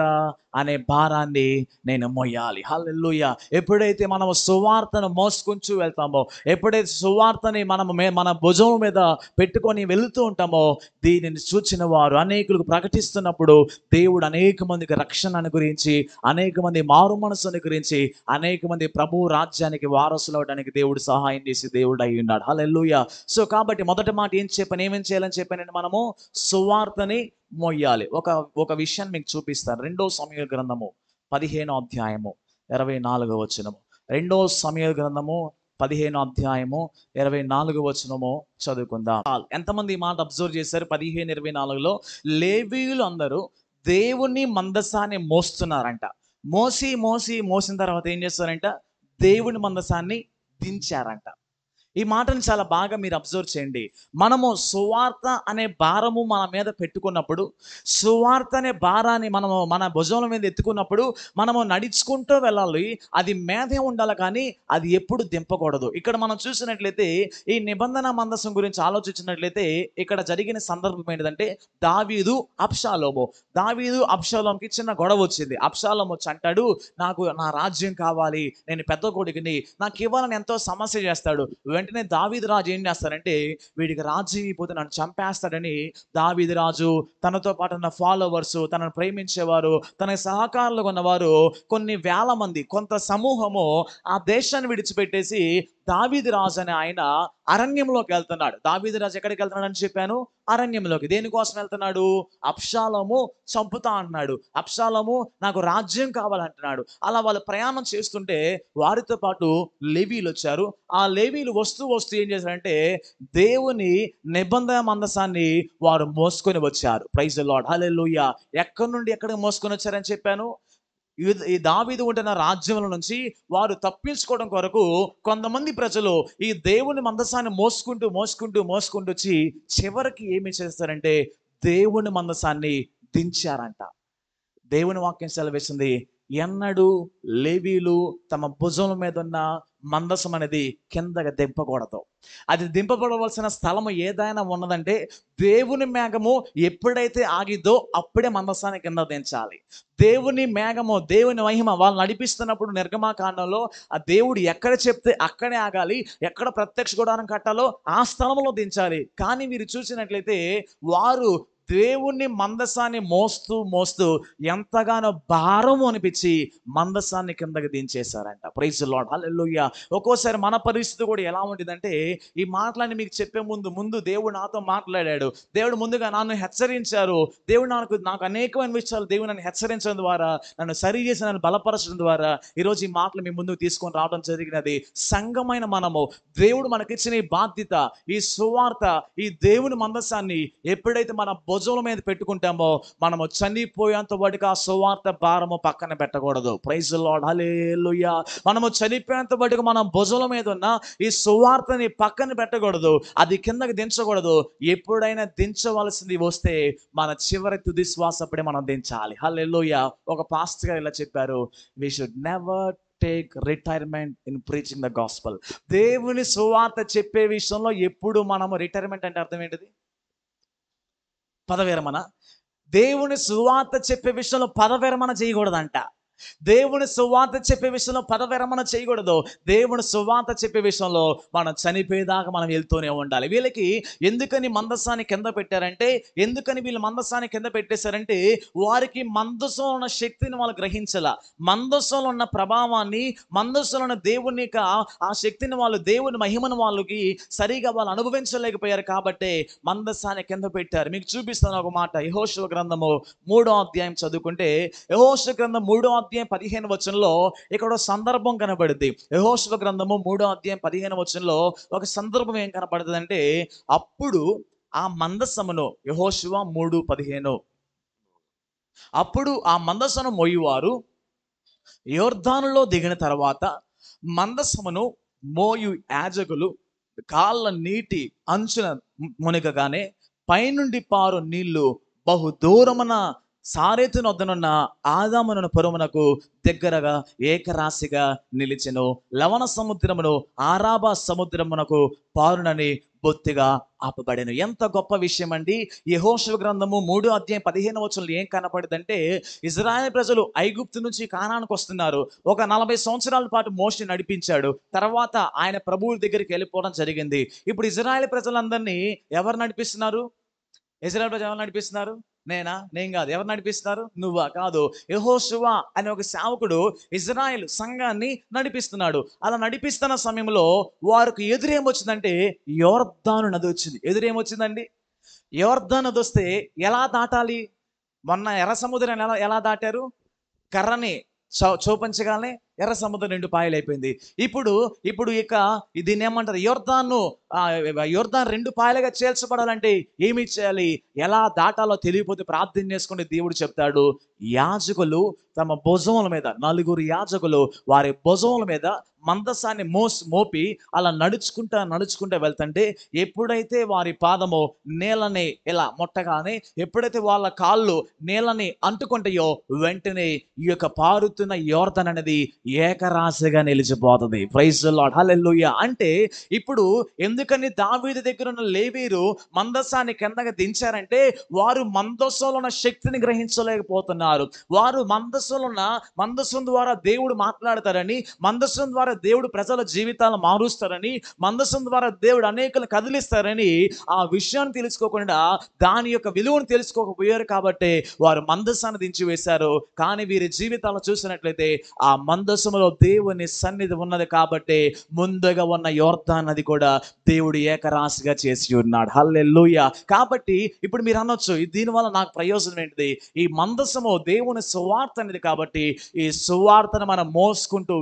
అనే భారాన్ని నేను మోయాలి. హల్లెలూయా. ఎప్పుడైతే మనము సువార్తను మోసుకుంటూ వెళ్తామో, ఎప్పుడైతే సువార్తని మనము మన భుజం మీద పెట్టుకొని వెళుతూ ఉంటామో, దీనిని చూచిన వారు అనేకులకు ప్రకటిస్తున్నప్పుడు దేవుడు అనేక మందికి రక్షణ గురించి, అనేక మంది మారు మనసుని గురించి, అనేక మంది ప్రభు రాజ్యానికి వారసులు అవడానికి దేవుడు సహాయం చేసి దేవుడు అయి ఉన్నాడు. హల్లెలూయా. సో కాబట్టి మొదటి మాట ఏమేం చేయాలని చెప్పానంటే, మనము సువార్తని మోయాలి. ఒక విషయాన్ని మీకు చూపిస్తాను. 2వ సమూయేలు గ్రంథము 15వ అధ్యాయము 24వ వచనము. 2వ సమూయేలు గ్రంథము 15వ అధ్యాయము 24వ వచనము చదువుకుందాం. ఎంతమంది ఈ మాట అబ్జర్వ్ చేశారు? 15:24లో లేవీయులు అందరూ దేవుని మందసాన్ని మోస్తున్నారంట. మోసిన తర్వాత ఏం చేస్తారంట? దేవుని మందసాన్ని దించారంట. ఈ మాటను చాలా బాగా మీరు అబ్జర్వ్ చేయండి. మనము సువార్త అనే భారము మన మీద పెట్టుకున్నప్పుడు, సువార్త అనే భారాన్ని మనము మన భుజముల మీద ఎత్తుకున్నప్పుడు మనము నడుచుకుంటూ వెళ్ళాలి. అది మీదే ఉండాలి, కానీ అది ఎప్పుడు దింపకూడదు. ఇక్కడ మనం చూసినట్లయితే ఈ నిబంధన మందసం గురించి ఆలోచించినట్లయితే ఇక్కడ జరిగిన సందర్భం ఏంటంటే, దావీదు అబ్షాలోముకి చిన్న గొడవ వచ్చింది. అబ్షాలోము వచ్చి అంటాడు, నాకు నా రాజ్యం కావాలి, నేను పెద్ద కొడుకుని, నాకు ఇవ్వాలని ఎంతో సమస్య చేస్తాడు. వెంటనే దావీదు రాజు ఏం చేస్తారంటే, వీడికి రాజ్యం అయిపోతే నన్ను చంపేస్తాడని దావీదు రాజు, తనతో పాటు ఉన్న ఫాలోవర్స్, తనను ప్రేమించేవారు, తన సహకారులు ఉన్నవారు కొన్ని వేల మంది, కొంత సమూహము ఆ దేశాన్ని విడిచిపెట్టేసి దావీదు రాజు అనే ఆయన అరణ్యంలోకి వెళ్తున్నాడు. దావీదు రాజు ఎక్కడికి వెళ్తున్నాడు అని చెప్పాను? అరణ్యంలోకి. దేనికోసం వెళ్తున్నాడు? అబ్షాలోము చంపుతా అంటున్నాడు. అబ్షాలోము నాకు రాజ్యం కావాలంటున్నాడు. అలా వాళ్ళు ప్రయాణం చేస్తుంటే వారితో పాటు లేవీలు వచ్చారు. ఆ లేవీలు వస్తూ ఏం చేశారంటే, దేవుని నిబంధన మందసాన్ని వారు మోసుకొని వచ్చారు. ప్రైజ్ ది లార్డ్, హల్లెలూయా. ఎక్కడి నుండి ఎక్కడికి మోసుకొని వచ్చారని చెప్పాను? ఈ దావీదు ఉంటున్న రాజ్యంలో నుంచి వారు తప్పించుకోవడం కొరకు కొంతమంది ప్రజలు ఈ దేవుని మందసాన్ని మోసుకుంటూ వచ్చి చివరికి ఏమి చేస్తారంటే దేవుని మందసాన్ని దించారంట. దేవుని వాక్యం సెలవిస్తుంది, ఎన్నడూ లేవీలు తమ భుజం మీద ఉన్న మందసం అనేది కిందగా దింపకూడదు. అది దింపబడవలసిన స్థలము ఏదైనా ఉన్నదంటే, దేవుని మేఘము ఎప్పుడైతే ఆగిద్దో అప్పుడే మందసాన్ని కింద దించాలి. దేవుని మేఘము, దేవుని మహిమ వాళ్ళు నడిపిస్తున్నప్పుడు నిర్గమాకాండంలో ఆ దేవుడు ఎక్కడ చెప్తే అక్కడే ఆగాలి, ఎక్కడ ప్రత్యక్ష గుడారం కట్టాలో ఆ స్థలంలో దించాలి. కానీ మీరు చూసినట్లయితే వారు దేవుని మందసాన్ని మోస్తూ ఎంతగానో భారము అనిపించి మందసాన్ని కిందకి దించేశారంట. ప్రైజ్ ది లార్డ్, హల్లెలూయా. ఒక్కోసారి మన పరిస్థితి కూడా ఎలా ఉంటుందంటే, ఈ మాటలని మీకు చెప్పే ముందు దేవుడు నాతో మాట్లాడాడు. దేవుడు ముందుగా నన్ను హెచ్చరించారు. దేవుడు నాకు అనేకమైన విషయాలు దేవుడు నన్ను హెచ్చరించడం ద్వారా, నన్ను సరి చేసి నన్ను బలపరచడం ద్వారా ఈరోజు ఈ మాటలు మీ ముందుకు తీసుకొని రావడం జరిగినది. సంఘమైన మనము దేవుడు మనకిచ్చిన ఈ బాధ్యత, ఈ సువార్త, ఈ దేవుని మందసాన్ని ఎప్పుడైతే మన భుజముల మీద పెట్టుకుంటామో మనము చనిపోయేంత వాటికి ఆ సువార్త భారము పక్కన పెట్టకూడదు. ప్రైజ్ ది లార్డ్, హల్లెలూయా. మనము చనిపోయేంత వాటికి మనం భుజముల మీద ఉన్న ఈ సువార్తని పక్కన పెట్టకూడదు, అది కిందకి దించకూడదు. ఎప్పుడైనా దించవలసింది వస్తే మన చివరి తుది శ్వాస అప్పుడే మనం దించాలి. హల్లెలూయా. ఒక పాస్టర్ గారు ఇలా చెప్పారు, we should never take retirement in preaching the gospel. దేవుని సువార్త చెప్పే విషయంలో ఎప్పుడు మనము రిటైర్మెంట్ అంటే అర్థం ఏంటిది? పదవిరమణ. దేవుని సువార్త చెప్పే విషయంలో పదవిరమణ చేయకూడదంట. దేవుని సువార్త చెప్పే విషయంలో పదవిరమణ చేయకూడదు. దేవుని సువార్త చెప్పే విషయంలో మనం చనిపోయేదాకా మనం వెళ్తూనే ఉండాలి. వీళ్ళకి ఎందుకని మందసాన్ని కింద పెట్టారంటే, ఎందుకని వీళ్ళు మందసాన్ని కింద పెట్టేశారంటే, వారికి మందసంలో ఉన్న శక్తిని వాళ్ళు గ్రహించాల. మందసంలో ఉన్న ప్రభావాన్ని, మందసంలో ఉన్న దేవుని యొక్క ఆ శక్తిని వాళ్ళు, దేవుని మహిమను వాళ్ళకి సరిగా వాళ్ళు అనుభవించలేకపోయారు కాబట్టి మందసాన్ని కింద పెట్టారు. మీకు చూపిస్తాను ఒక మాట. యెహోషువ గ్రంథము 3వ అధ్యాయం చదువుకుంటే, యెహోషువ గ్రంథం 3వ అధ్యాయం 15వ వచనంలో ఇక్కడ సందర్భం కనబడుద్ది. యెహోషువ గ్రంథము 3వ అధ్యాయం 15వ వచనంలో ఒక సందర్భం ఏం కనబడుతుంది అంటే, అప్పుడు ఆ మందసమును, యెహోషువ 3:15, అప్పుడు ఆ మందసమును మోయువారు యొర్దానులో దిగిన తర్వాత మందసమును మోయు యాజకులు కాళ్ళ నీటి అంచున మునిగగానే పైనుండి పారు నీళ్లు బహు దూరమున సారెతు నొద్దనున్న ఆదామును పురమునకు దగ్గరగా ఏకరాశిగా నిలిచెను. లవణ సముద్రమును ఆరాబా సముద్రమునకు పారునని బొత్తిగా ఆపబడెను. ఎంత గొప్ప విషయం అండి. యెహోషువ గ్రంథము 3వ అధ్యాయం 15వ వచనంలో ఏం కనపడిందంటే, ఇజ్రాయెల్ ప్రజలు ఐగుప్తు నుంచి కానానుకు వస్తున్నారు. ఒక 40 సంవత్సరాల పాటు మోషే నడిపించాడు. తర్వాత ఆయన ప్రభువుల దగ్గరికి వెళ్ళిపోవడం జరిగింది. ఇప్పుడు ఇజ్రాయెల్ ప్రజలందరినీ ఎవరు నడిపిస్తున్నారు? ఇజ్రాయెల్ ప్రజలు ఎవరు నడిపిస్తున్నారు? నేను కాదు. ఎవరు నడిపిస్తున్నారు? నువ్వా? కాదు. యెహోషువ అనే ఒక సేవకుడు ఇజ్రాయెల్ సంఘాన్ని నడిపిస్తున్నాడు. అలా నడిపిస్తున్న సమయంలో వారికి ఎదురేమొచ్చిందంటే యొర్దాను నది వచ్చింది. ఎదురేమొచ్చిందండి? యొర్దాను నది వస్తే ఎలా దాటాలి? మొన్న ఎర్ర సముద్రాన్ని ఎలా దాటారు? కర్రని చూపించగానే ఎర్ర సముద్రం 2 పాయలు అయిపోయింది. ఇప్పుడు ఇక దీన్ని ఏమంటారు? యొర్దాను 2 పాయలుగా చేర్చబడాలంటే ఏమి చేయాలి? ఎలా దాటాలో తెలియకపోతే ప్రార్థన చేసుకుని దేవుడు చెప్తాడు, యాజకులు తమ భుజముల మీద, 4 యాజకులు వారి భుజముల మీద మందసాన్ని మోపి అలా నడుచుకుంటా వెళ్తుంటే, ఎప్పుడైతే వారి పాదము నేలని ఇలా ముట్టగానే, ఎప్పుడైతే వాళ్ళ కాళ్ళు నేలని అంటుకుంటాయో వెంటనే ఈ యొక్క పారుతున్న యొర్దాను అనేది ఏకరాశిగా నిలిచిపోతుంది. Praise the lord, hallelujah. అంటే ఇప్పుడు ఎందుకని దావీదు దగ్గర ఉన్న లేవీరు మందసాన్ని కిందకి దించారంటే, వారు మందసంలో ఉన్న శక్తిని గ్రహించలేకపోతున్నారు. వారు మందసం ద్వారా దేవుడు మాట్లాడతారని, మందసం ద్వారా దేవుడు ప్రజల జీవితాలను మారుస్తారని, మందసం ద్వారా దేవుడు అనేకులను కదిలిస్తారని ఆ విషయాన్ని తెలుసుకోకుండా, దాని యొక్క విలువను తెలుసుకోకపోయారు కాబట్టి వారు మందసాన్ని దించివేశారు. కానీ వీరి జీవితాలను చూసినట్లయితే ఆ మందసములో దేవుని సన్నిధి ఉన్నది కాబట్టి ముందుగా ఉన్న యొర్దాను నది కూడా దేవుడు ఏకరాశిగా చేసి ఉన్నాడు. హల్లెలూయా. కాబట్టి ఇప్పుడు మీరు అనొచ్చు, దీనివల్ల నాకు ప్రయోజనం ఏంటిది? ఈ మందసము దేవుని సువార్త అనేది కాబట్టి ఈ సువార్తను మనం మోసుకుంటూ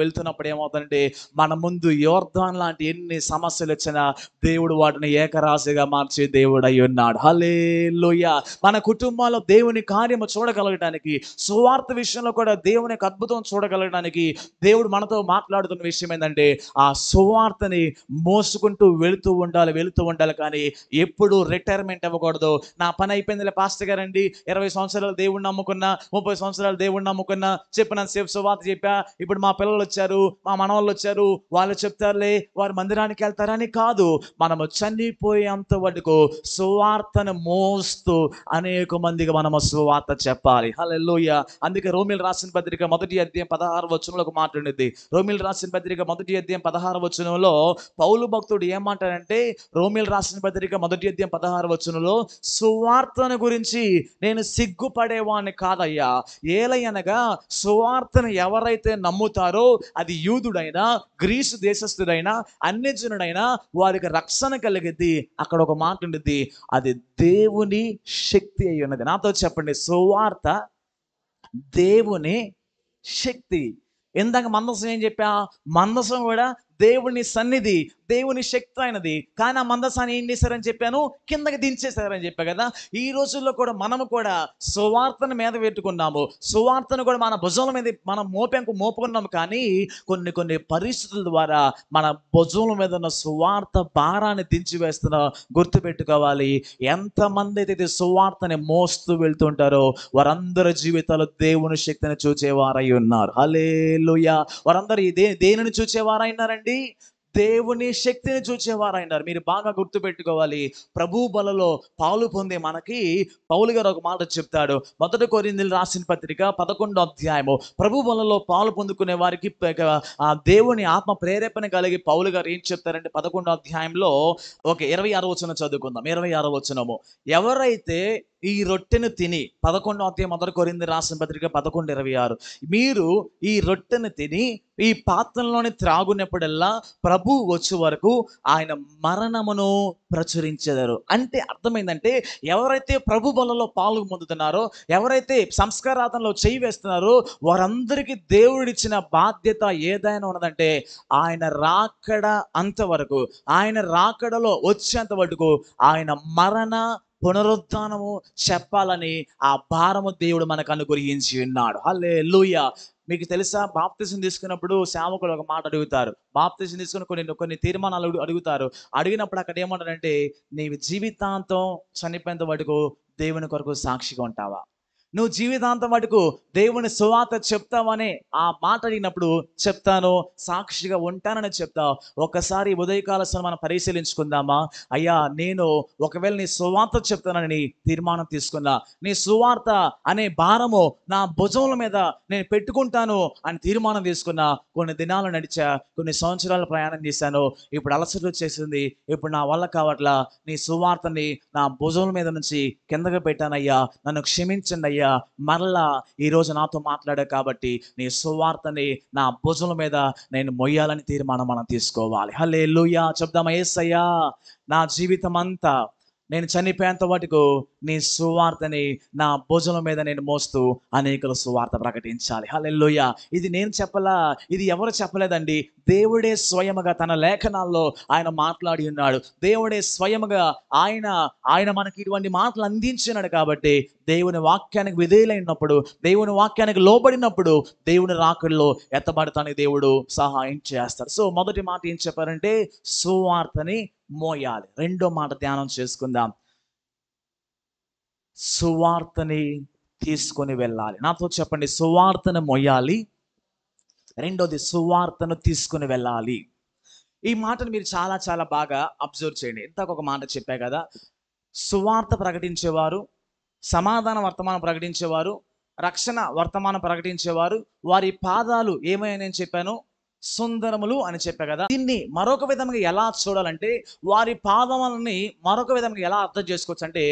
వెళ్తున్నప్పుడు ఏమవుతుందంటే, మన ముందు యొర్దాను లాంటి ఎన్ని సమస్యలు వచ్చినా దేవుడు వాటిని ఏకరాశిగా మార్చే దేవుడు అయి ఉన్నాడు. హల్లెలూయా. మన కుటుంబాల్లో దేవుని కార్యము చూడగలగడానికి, సువార్త విషయంలో కూడా దేవుని యొక్క అద్భుతం చూడగలగడానికి దేవుడు మనతో మాట్లాడుతున్న విషయం ఏంటంటే, ఆ సువార్తని మోసుకుంటూ వెళుతూ ఉండాలి. కానీ ఎప్పుడు రిటైర్మెంట్ ఇవ్వకూడదు. నా పని అయిపోయిందిలే పాస్టర్ గారండి, 20 సంవత్సరాలు దేవుడిని నమ్ముకున్నా, 30 సంవత్సరాలు దేవుడిని నమ్ముకున్నా, చెప్పినంతసేపు సువార్త చెప్పా, ఇప్పుడు మా పిల్లలు వచ్చారు, మా మనవాళ్ళు వచ్చారు, వాళ్ళు చెప్తారులే, వారు మందిరానికి వెళ్తారని కాదు. మనము చనిపోయేంత వరకు సువార్తను మోస్తూ అనేక మందికి మనము సువార్త చెప్పాలి. హల్లెలూయా. అందుకే రోమీయులకు రాసిన పత్రిక 1వ అధ్యాయం 16వ వచనంలో ఒక మాట ఉండిద్ది. రోమీయులకు రాసిన పత్రిక 1వ అధ్యాయం 16వ వచనంలో పౌలు భక్తుడు ఏమంటాడంటే, రోమీయులకు రాసిన పత్రిక 1వ అధ్యాయం 16వ వచనంలో, సువార్తను గురించి నేను సిగ్గుపడేవాడిని కాదయ్యా, ఏలయనగా సువార్తను ఎవరైతే నమ్ముతారో అది యూదుడైనా, గ్రీసు దేశస్థుడైనా, అన్యజనుడైనా వారికి రక్షణ కలిగిద్ది. అక్కడ ఒక మాట ఉండిద్ది, అది దేవుని శక్తి అయి ఉన్నది. నాతో చెప్పండి, సువార్త దేవుని శక్తి. ఇందాక మందసం ఏం చెప్పా? మందసం కూడా దేవుని సన్నిధి, దేవుని శక్తి అయినది. కానీ ఆ మందసాన్ని ఏం చేశారని చెప్పాను, కిందకి దించేశారని చెప్పా కదా. ఈ రోజుల్లో కూడా మనము కూడా సువార్తను మీద పెట్టుకున్నాము, సువార్తను కూడా మన భుజాల మీద మనం మోపుకున్నాము. కానీ కొన్ని కొన్ని పరిస్థితుల ద్వారా మన భుజముల మీద ఉన్న సువార్త భారాన్ని దించివేస్తున్న గుర్తుపెట్టుకోవాలి. ఎంతమంది అయితే సువార్తని మోస్తూ వెళ్తుంటారో వారందరి జీవితాలు దేవుని శక్తిని చూచేవారై ఉన్నారు. హల్లెలూయా. వారందరూ దేనిని చూచేవారైనారండి? దేవుని శక్తిని చూచేవారైనారు. మీరు బాగా గుర్తుపెట్టుకోవాలి. ప్రభు బలలో పాలు పొందే మనకి పౌలు గారు ఒక మాట చెప్తాడు. 1 కొరింథీయులకు రాసిన పత్రిక 11వ అధ్యాయము. ప్రభు బలలో పాలు పొందుకునే వారికి ఆ దేవుని ఆత్మ ప్రేరేపణ కలిగి పౌలు గారు ఏం చెప్తారంటే 11వ అధ్యాయంలో 26వ వచనం చదువుకుందాం. 26వ వచనము. ఎవరైతే ఈ రొట్టెను తిని, 11వ అధ్యాయం 1 కొరింథీయులకు రాసిన పత్రిక 11:26. మీరు ఈ రొట్టెను తిని ఈ పాత్రలోని త్రాగునప్పుడల్లా ప్రభు వచ్చే వరకు ఆయన మరణమును ప్రచురించెదరు. అంటే అర్థమైందంటే ఎవరైతే ప్రభు బలలో పాలు పొందుతున్నారో, ఎవరైతే సంస్కారాధనలో చేయి వేస్తున్నారో వారందరికీ దేవుడిచ్చిన బాధ్యత ఏదైనా ఉన్నదంటే ఆయన రాకడ అంతవరకు, ఆయన రాకడలో వచ్చేంత వరకు ఆయన మరణ పునరుద్ధానము చెప్పాలని ఆ భారము దేవుడు మనకు అనుగ్రహించి ఉన్నాడు. హల్లెలూయా. మీకు తెలుసా, బాప్తిసం తీసుకున్నప్పుడు సేవకులు ఒక మాట అడుగుతారు. బాప్తిసం తీసుకుని కొన్ని తీర్మానాలు అడుగుతారు. అడిగినప్పుడు అక్కడ ఏమంటారంటే, నీవు జీవితాంతం చనిపోయేంత వరకు దేవుని కొరకు సాక్షిగా ఉంటావా? నువ్వు జీవితాంతం మటుకు దేవుని సువార్త చెప్తావని ఆ మాట అడిగినప్పుడు చెప్తాను, సాక్షిగా ఉంటానని చెప్తావు. ఒక్కసారి ఉదయకాల మనం పరిశీలించుకుందామా? అయ్యా, నేను ఒకవేళ నీ సువార్త చెప్తానని తీర్మానం తీసుకున్నా, నీ సువార్త అనే భారము నా భుజముల మీద నేను పెట్టుకుంటాను అని తీర్మానం తీసుకున్నా, కొన్ని దినాలు నడిచా, కొన్ని సంవత్సరాలు ప్రయాణం చేశాను, ఇప్పుడు అలసట వచ్చేసింది, ఇప్పుడు నా వల్ల కావట్లా, నీ సువార్తని నా భుజముల మీద నుంచి కిందకి పెట్టానయ్యా, నన్ను క్షమించండి అయ్యా, మరలా ఈరోజు నాతో మాట్లాడా కాబట్టి నీ సువార్తని నా భుజముల మీద నేను మొయ్యాలని తీర్మానం మనం తీసుకోవాలి. హల్లెలూయా. చెప్దామా? యేసయ్యా, నా జీవితం అంతా నేను చనిపోయేంత వరకు నీ సువార్తని నా భుజముల మీద నేను మోస్తూ అనేకుల సువార్త ప్రకటించాలి. హల్లెలూయా. ఇది నేను చెప్పలా, ఇది ఎవరు చెప్పలేదండి. దేవుడే స్వయముగా తన లేఖనాల్లో ఆయన మాట్లాడి ఉన్నాడు. దేవుడే స్వయముగా ఆయన మనకి ఇటువంటి మాటలు అందించినాడు. కాబట్టి దేవుని వాక్యానికి విధేయులైనప్పుడు, దేవుని వాక్యానికి లోబడినప్పుడు దేవుని రాకడలో ఎత్తబడతానికి దేవుడు సహాయం చేస్తాడు. సో మొదటి మాట ఏం చెప్పారంటే సువార్తని మోయాలి. రెండో మాట ధ్యానం చేసుకుందాం. సువార్తని తీసుకొని వెళ్ళాలి. నాతో చెప్పండి, సువార్తను మోయాలి. రెండోది, సువార్తను తీసుకుని వెళ్ళాలి. ఈ మాటను మీరు చాలా చాలా బాగా అబ్జర్వ్ చేయండి. ఇంతకు ఒక మాట చెప్పా కదా, సువార్త ప్రకటించేవారు, సమాధాన వర్తమానం ప్రకటించేవారు, రక్షణ వర్తమానం ప్రకటించేవారు, వారి పాదాలు ఏమైనా చెప్పాను, సుందరములు అని చెప్పా కదా. దీన్ని మరొక విధంగా ఎలా చూడాలంటే, వారి పాదములని మరొక విధంగా ఎలా అర్థం చేసుకోవచ్చు అంటే,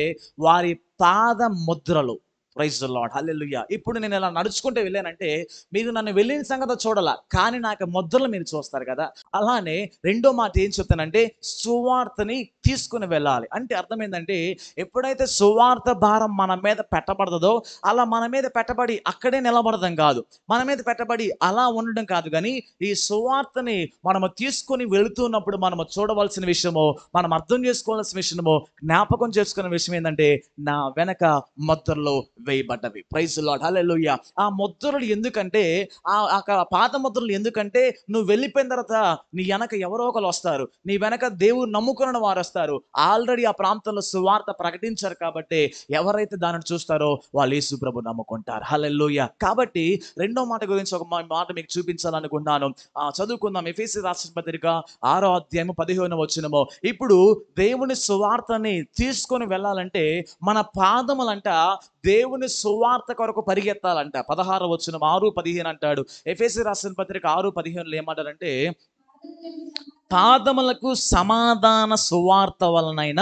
వారి పాద ముద్రలు. Praise the lord. హల్లెలూయా. ఇప్పుడు నేను ఇలా నడుచుకుంటూ వెళ్ళానంటే మీరు నన్ను వెళ్ళిన సంగతి చూడాల, కానీ నాకు ముద్రలు మీరు చూస్తారు కదా. అలానే రెండో మాట ఏం చెప్తానంటే, సువార్తని తీసుకుని వెళ్ళాలి. అంటే అర్థమైందంటే, ఎప్పుడైతే సువార్త భారం మన మీద పెట్టబడదో అలా మన మీద పెట్టబడి అక్కడే నిలబడడం కాదు, మన మీద పెట్టబడి అలా ఉండడం కాదు, కానీ ఈ సువార్తని మనము తీసుకొని వెళుతున్నప్పుడు మనము చూడవలసిన విషయము, మనం అర్థం చేసుకోవాల్సిన విషయము, జ్ఞాపకం చేసుకునే విషయం ఏంటంటే, నా వెనక ముద్రలు వేయబడ్డవి. Praise the lord. హల్లెలూయా. ఆ ముద్రలు ఎందుకంటే, ఆ పాత ముద్రలు ఎందుకంటే, నువ్వు వెళ్ళిపోయిన తర్వాత నీ వెనక ఎవరో ఒకరు వస్తారు, నీ వెనక దేవుడు నమ్ముకున్న వారు వస్తారు. ఆల్రెడీ ఆ ప్రాంతంలో సువార్త ప్రకటించారు కాబట్టి ఎవరైతే దానిని చూస్తారో వాళ్ళు యేసు ప్రభు నమ్ముకుంటారు. హల్లెలూయా. కాబట్టి రెండో మాట గురించి ఒక మాట మీకు చూపించాలనుకుంటున్నాను. చదువుకుందాం. ఎఫెసీ రాసిన పత్రిక 6వ అధ్యాయము 15వ వచనము. ఇప్పుడు దేవుని సువార్తని తీసుకొని వెళ్ళాలంటే మన పాదములంట దేవుని సువార్త కొరకు పరిగెత్తాలంట. 16వ వచనం 6:15 అంటాడు. ఎఫెసీ రాసిన పత్రిక 6:15 ఏమంటారంటే, పాదములకు సమాధాన సువార్త వలనైన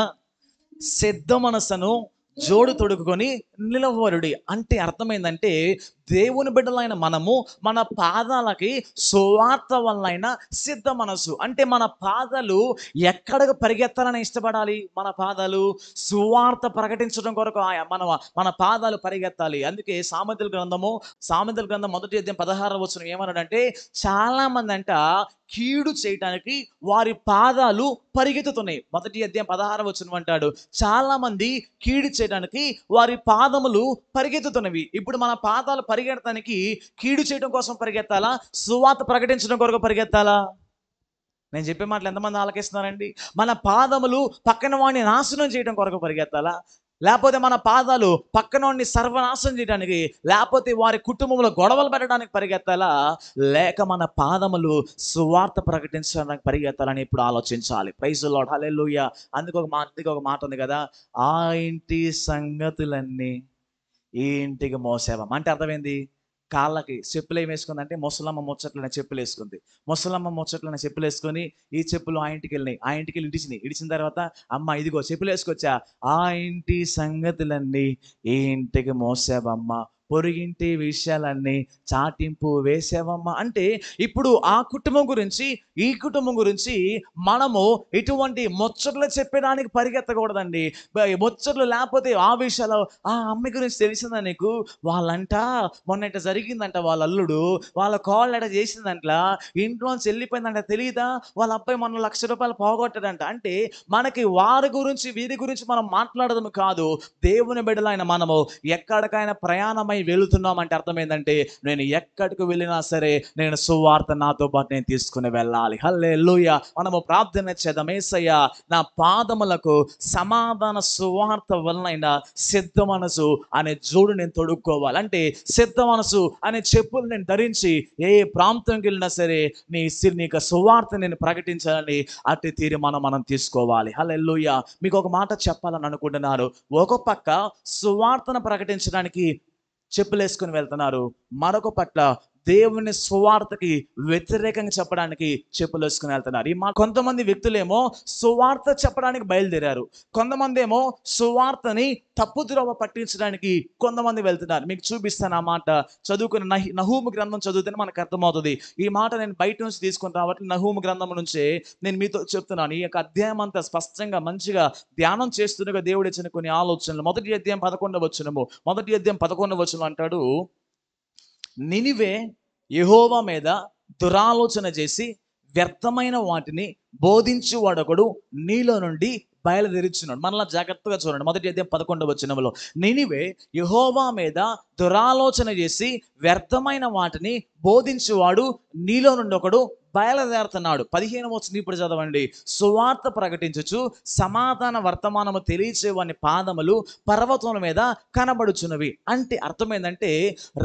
సిద్ధ మనసును జోడు తొడుగుకొని నిలవరుడి. అంటే అర్థమైందంటే దేవుని బిడ్డలైన మనము మన పాదాలకి సువార్త వలన సిద్ధ మనసు. అంటే మన పాదాలు ఎక్కడికి పరిగెత్తాలని ఇష్టపడాలి? మన పాదాలు సువార్త ప్రకటించడం కొరకు మన మన పాదాలు పరిగెత్తాలి. అందుకే సామెతల గ్రంథం మొదటి అధ్యాయం 16వ వచనం ఏమన్నాడంటే, చాలా మంది అంట కీడు చేయటానికి వారి పాదాలు పరిగెత్తుతున్నాయి. మొదటి అధ్యాయం 16వ వచనం అంటాడు, చాలా మంది కీడు చేయడానికి వారి పాదములు పరిగెత్తుతున్నవి. ఇప్పుడు మన పాదాలు పరిగెత్తడానికి కీడు చేయడం కోసం పరిగెత్తాలా? సువార్త ప్రకటించడం కొరకు పరిగెత్తాలా? నేను చెప్పే మాటలు ఎంతమంది ఆలకిస్తున్నారండి? మన పాదములు పక్కన వాడిని నాశనం చేయడం కొరకు పరిగెత్తాలా? లేకపోతే మన పాదాలు పక్కనోడిని సర్వనాశనం చేయడానికి, లేకపోతే వారి కుటుంబంలో గొడవలు పెట్టడానికి పరిగెత్తాలా? లేక మన పాదములు సువార్త ప్రకటించడానికి పరిగెత్తాలని ఇప్పుడు ఆలోచించాలి. ప్రైజ్ ది లార్డ్, హల్లెలూయా. అందుకే ఒక మాట ఉంది కదా, ఆ ఇంటి సంగతులన్నీ ఈ ఇంటికి మోసేవం. అంటే అర్థమైంది, కాళ్ళకి చెప్పులు ఏమి వేసుకుందంటే ముసలమ్మ ముచ్చట్లనే చెప్పులు వేసుకుంది. ముసలమ్మ ముచ్చట్లనే చెప్పులు వేసుకొని ఈ చెప్పులు ఆ ఇంటికి వెళ్ళినాయి. ఆ ఇంటికి వెళ్ళి ఇడిచినాయి. ఇడిచిన తర్వాత అమ్మ ఇదిగో చెప్పులు వేసుకొచ్చా, ఆ ఇంటి సంగతులన్నీ ఈ ఇంటికి మోసావమ్మ, పొరుగింటి విషయాలన్నీ చాటింపు వేసావమ్మ. అంటే ఇప్పుడు ఆ కుటుంబం గురించి ఈ కుటుంబం గురించి మనము ఇటువంటి ముచ్చట్లు చెప్పడానికి పరిగెత్తకూడదండి. ముచ్చట్లు లేకపోతే ఆ విషయాలు, ఆ అమ్మాయి గురించి తెలిసిందా నీకు, వాళ్ళంట మొన్న ఇట్ట జరిగిందంట, వాళ్ళ అల్లుడు వాళ్ళ కోళ్ళు ఎట చేసిందంట, ఇంట్లోంచి వెళ్ళిపోయిందంట, తెలియదా, వాళ్ళ అబ్బాయి మొన్న ₹1,00,000 పోగొట్టాడంట. అంటే మనకి వారి గురించి వీరి గురించి మనం మాట్లాడడం కాదు, దేవుని బిడ్డలైన మనము ఎక్కడికైనా ప్రయాణమై వెళుతున్నామంటే అర్థమైందంటే, నేను ఎక్కడికి వెళ్ళినా సరే నేను సువార్త నాతో పాటు నేను తీసుకుని వెళ్ళాలి. హల్లెలూయా. మనము ప్రార్థన చేద్దాం. యేసయ్య, నా పాదములకు సమాధాన సువార్త వలన సిద్ధ మనసు అనే జోడు నేను తొడుక్కోవాలి. అంటే సిద్ధ మనసు అనే చెప్పులు నేను ధరించి ఏ ప్రాంతంకి వెళ్ళినా సరే నీకు సువార్త నేను ప్రకటించాలని అట్టి తీర్మానం మనం తీసుకోవాలి. హల్లెలూయా. మీకు ఒక మాట చెప్పాలని అనుకుంటున్నారు. ఒక పక్క సువార్తను ప్రకటించడానికి చెప్పులేసుకుని వెళ్తున్నారు, మరొక పట్ల దేవుని సువార్తకి వ్యతిరేకంగా చెప్పడానికి చెప్పులు వేసుకుని వెళ్తున్నారు. ఈ మా కొంతమంది వ్యక్తులేమో సువార్త చెప్పడానికి బయలుదేరారు, కొంతమంది ఏమో సువార్తని తప్పుద్రోవ పట్టించడానికి కొంతమంది వెళ్తున్నారు. మీకు చూపిస్తాను ఆ మాట. చదువుకుని నహూము గ్రంథం చదివితేనే మనకు అర్థమవుతుంది. ఈ మాట నేను బయట నుంచి తీసుకుని కాబట్టి నహూము గ్రంథం నుంచే నేను మీతో చెప్తున్నాను. ఈ యొక్క అధ్యాయం అంతా స్పష్టంగా మంచిగా ధ్యానం చేస్తుండగా దేవుడు ఇచ్చిన కొన్ని ఆలోచనలు. మొదటి అధ్యాయం 11వ వచనం అంటాడు, నినివే యెహోవా మీద దురాలోచన చేసి వ్యర్థమైన వాటిని బోధించువాడొకడు నీలో నుండి బయలుదేరుచున్నాడు. మనలా జాగ్రత్తగా చూడండి. మొదటి అధ్యాయం 11వ వచనంలో, నినివే యెహోవా మీద దురాలోచన చేసి వ్యర్థమైన వాటిని బోధించువాడు నీలో నుండి ఒకడు బయలుదేరుతున్నాడు. 15వ వచనం ఇప్పుడు చదవండి. సువార్త ప్రకటించుచు సమాధాన వర్తమానము తెలియచేవాని పాదములు పర్వతముల మీద కనబడుచున్నవి. అంటే అర్థమైందంటే,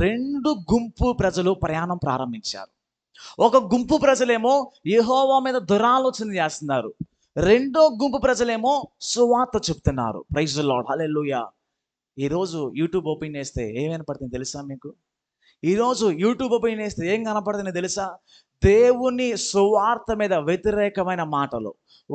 రెండు గుంపు ప్రజలు ప్రయాణం ప్రారంభించారు. ఒక గుంపు ప్రజలేమో యెహోవా మీద దురాలోచన చేస్తున్నారు, రెండో గుంపు ప్రజలేమో సువార్త చెప్తున్నారు. ప్రైజ్ ది లార్డ్, హల్లెలూయా. ఈరోజు యూట్యూబ్ ఓపెన్ చేస్తే ఏం వినపడుతుంది తెలుసా మీకు? ఈరోజు యూట్యూబ్ ఓపెన్ చేస్తే ఏం కనపడుతుంది తెలుసా? దేవుని సువార్త మీద వ్యతిరేకమైన మాటలు,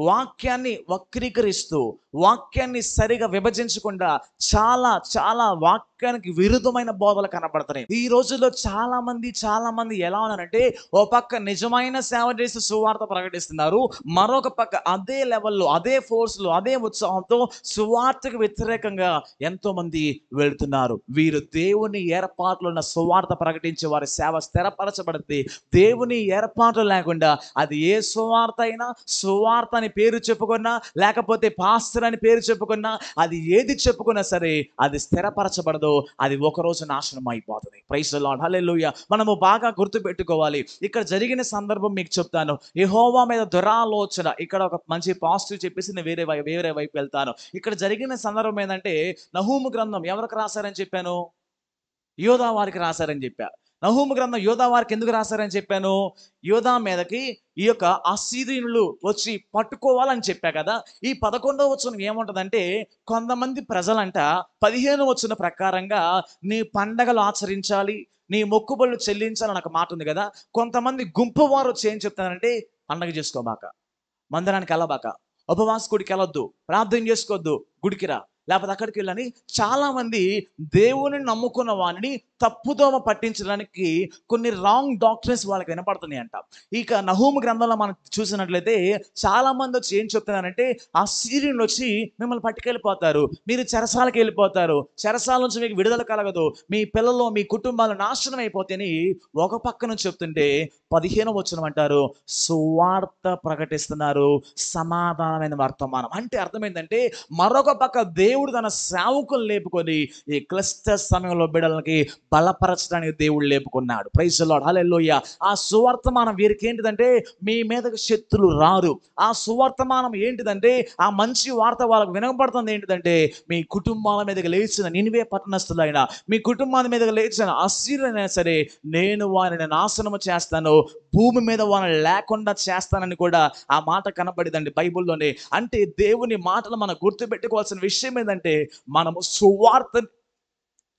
వాక్యాన్ని వక్రీకరిస్తూ, వాక్యాన్ని సరిగా విభజించకుండా చాలా చాలా వాక్యానికి విరుద్ధమైన బోధలు కనబడుతున్నాయి. ఈ రోజుల్లో చాలా మంది ఎలా ఉన్నారంటే, ఓ పక్క నిజమైన సేవ చేసి సువార్త ప్రకటిస్తున్నారు, మరొక పక్క అదే లెవెల్లో, అదే ఫోర్స్లో, అదే ఉత్సాహంతో సువార్తకు వ్యతిరేకంగా ఎంతో మంది వెళ్తున్నారు. వీరు దేవుని ఏర్పాట్లు ఉన్న సువార్త ప్రకటించే వారి సేవ స్థిరపరచబడితే, దేవుని ఏర్పాట్లు లేకుండా అది ఏ సువార్త అయినా, సువార్త అని పేరు చెప్పుకున్నా, లేకపోతే పాస్టర్ అని పేరు చెప్పుకున్నా, అది ఏది చెప్పుకున్నా సరే అది స్థిరపరచబడదు, అది ఒకరోజు నాశనం అయిపోతుంది. ప్రైజ్ ది లార్డ్, హల్లెలూయా. మనము బాగా గుర్తుపెట్టుకోవాలి. ఇక్కడ జరిగిన సందర్భం మీకు చెప్తాను. యెహోవా మీద దురాలోచన, ఇక్కడ ఒక మంచి పాజిటివ్ చెప్పేసి నేను వేరే వైపు వెళ్తాను. ఇక్కడ జరిగిన సందర్భం ఏంటంటే, నహూము గ్రంథం ఎవరికి రాశారని చెప్పాను? యోధా వారికి రాశారని చెప్పా. నహూము గ్రంథం యోధా వారికి ఎందుకు రాశారని చెప్పాను? యోధా మీదకి ఈ యొక్క అస్సీరీయులు వచ్చి పట్టుకోవాలని చెప్పా కదా. ఈ 11వ వచనం ఏముంటదంటే, కొంతమంది ప్రజలంట 15వ వచనం ప్రకారంగా నీ పండగలు ఆచరించాలి, నీ మొక్కుబళ్ళు చెల్లించాలని ఒక మాట ఉంది కదా. కొంతమంది గుంపు వారు వచ్చి ఏం చెప్తారంటే, పండగ చేసుకోబాక, మందిరానికి వెళ్ళబాక, ఉపవాస గుడికి వెళ్ళొద్దు, ప్రార్థన చేసుకోవద్దు, గుడికి రా, లేకపోతే అక్కడికి వెళ్ళని చాలా మంది దేవుని నమ్ముకున్న వారిని తప్పుదోవ పట్టించడానికి కొన్ని రాంగ్ డాక్టర్స్ వాళ్ళకి వినపడుతున్నాయి అంట. ఇక నహూము గ్రంథంలో మనం చూసినట్లయితే చాలా మంది వచ్చి ఏం చెప్తున్నారంటే, ఆ సీరియన్లు వచ్చి మిమ్మల్ని పట్టుకెళ్ళిపోతారు, మీరు చెరసాలకు వెళ్ళిపోతారు, చెరసాల నుంచి మీకు విడుదల కలగదు, మీ పిల్లలు మీ కుటుంబాలు నాశనం అయిపోతాయని ఒక పక్క నుంచి చెప్తుంటే 15వ వచనం అంటారు, సువార్త ప్రకటిస్తున్నారు, సమాధానమైన వర్తమానం. అంటే అర్థమైందంటే మరొక పక్క దేవుడు తన సేవకులు లేపుకొని ఈ క్లిష్ట సమయంలో బిడ్డలకి బలపరచడానికి దేవుడు లేపుకున్నాడు. Praise the lord, hallelujah. ఆ సువర్తమానం వీరికి ఏంటిదంటే, మీ మీదకి శత్రులు రారు. ఆ సువర్తమానం ఏంటిదంటే, ఆ మంచి వార్త వాళ్ళకు వినపడుతుంది ఏంటిదంటే, మీ కుటుంబాల మీదకి లేచిన నినివే పట్టణస్థులైన, మీ కుటుంబాల మీదకి లేచిన అశ్షూరులైనా సరే నేను వారిని నాశనము చేస్తాను, భూమి మీద వారిని లేకుండా చేస్తానని కూడా ఆ మాట కనబడిదండి బైబిల్లోనే. అంటే దేవుని మాటలు మనం గుర్తుపెట్టుకోవాల్సిన విషయం ఏంటంటే, మనము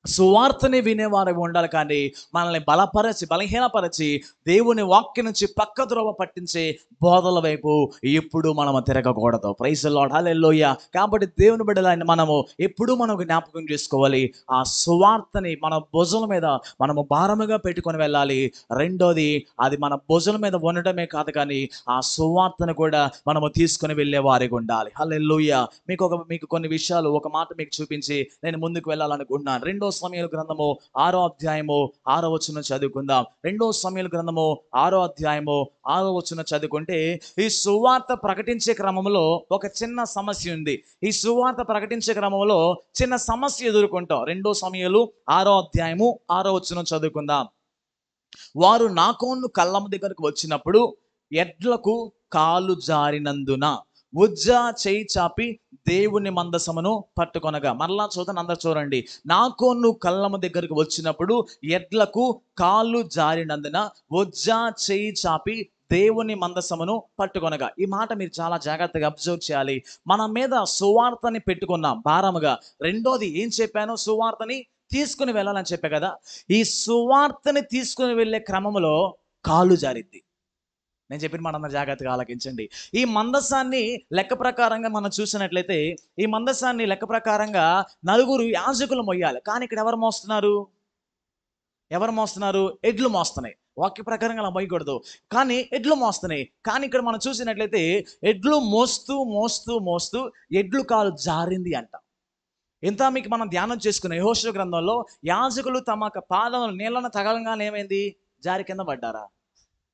సువార్తని వినేవారు ఉండాలి, కానీ మనల్ని బలహీనపరచి దేవుని వాక్యం నుంచి పక్క ద్రోవ పట్టించే బోధల వైపు ఎప్పుడు మనము తిరగకూడదు. ప్రైజ్ ది లార్డ్, హల్లెలూయా. కాబట్టి దేవుని బిడ్డలైన మనము ఎప్పుడూ మనం జ్ఞాపకం చేసుకోవాలి, ఆ సువార్తని మన భుజం మీద మనము భారముగా పెట్టుకొని వెళ్ళాలి. రెండోది, అది మన భుజం మీద ఉండటమే కాదు, కానీ ఆ సువార్తను కూడా మనము తీసుకొని వెళ్ళే వారికి ఉండాలి. హల్లెలూయా. మీకు కొన్ని విషయాలు ఒక మాట మీకు చూపించి నేను ముందుకు వెళ్ళాలనుకుంటున్నాను. 2 సమూయేలు గ్రంథము 6వ అధ్యాయము 6వ వచనం చదువుకుందాం. 2 సమూయేలు గ్రంథము 6వ అధ్యాయము 6వ వచనం చదువుకుంటే, ఈ సువార్త ప్రకటించే క్రమంలో ఒక చిన్న సమస్య ఉంది. ఈ సువార్త ప్రకటించే క్రమంలో చిన్న సమస్య ఎదుర్కొంటాం. 2 సమూయేలు 6వ అధ్యాయము 6వ వచనం చదువుకుందాం. వారు నాకోను కళ్ళం దగ్గరకు వచ్చినప్పుడు ఎడ్లకు కాలు జారినందున ఉజ్జా చేయి చాపి దేవుని మందసమును పట్టుకొనగా. మరలా చూద్దాం, అందరు చూడండి. నాకోను కళ్ళము దగ్గరకు వచ్చినప్పుడు ఎడ్లకు కాళ్ళు జారినందున ఉజ్జా చేయి చాపి దేవుని మందసమును పట్టుకొనగా. ఈ మాట మీరు చాలా జాగ్రత్తగా అబ్జర్వ్ చేయాలి. మన మీద సువార్తని పెట్టుకున్నాం భారముగా. రెండోది ఏం చెప్పాను, సువార్తని తీసుకుని వెళ్ళాలని చెప్పా కదా. ఈ సువార్తని తీసుకుని వెళ్ళే క్రమంలో కాలు జారిద్ది. నేను చెప్పిన మాట అందరూ జాగ్రత్తగా ఆలకించండి. ఈ మందసాన్ని లెక్క ప్రకారంగా మనం చూసినట్లయితే, ఈ మందసాన్ని లెక్క ప్రకారంగా నలుగురు యాజకులు మొయ్యాలి. కానీ ఇక్కడ ఎవరు మోస్తున్నారు? ఎడ్లు మోస్తున్నాయి. వాక్య ప్రకారంగా అలా మొయ్యకూడదు, కానీ ఎడ్లు మోస్తున్నాయి. కానీ ఇక్కడ మనం చూసినట్లయితే ఎడ్లు మోస్తూ మోస్తూ మోస్తూ ఎడ్లు కాలు జారింది అంట. ఇంత మీకు మనం ధ్యానం చేసుకున్న యెహోషువ గ్రంథంలో యాజకులు తమ పాదములు నీళ్ళను తగలంగానే ఏమైంది? జారి కింద పడ్డారా?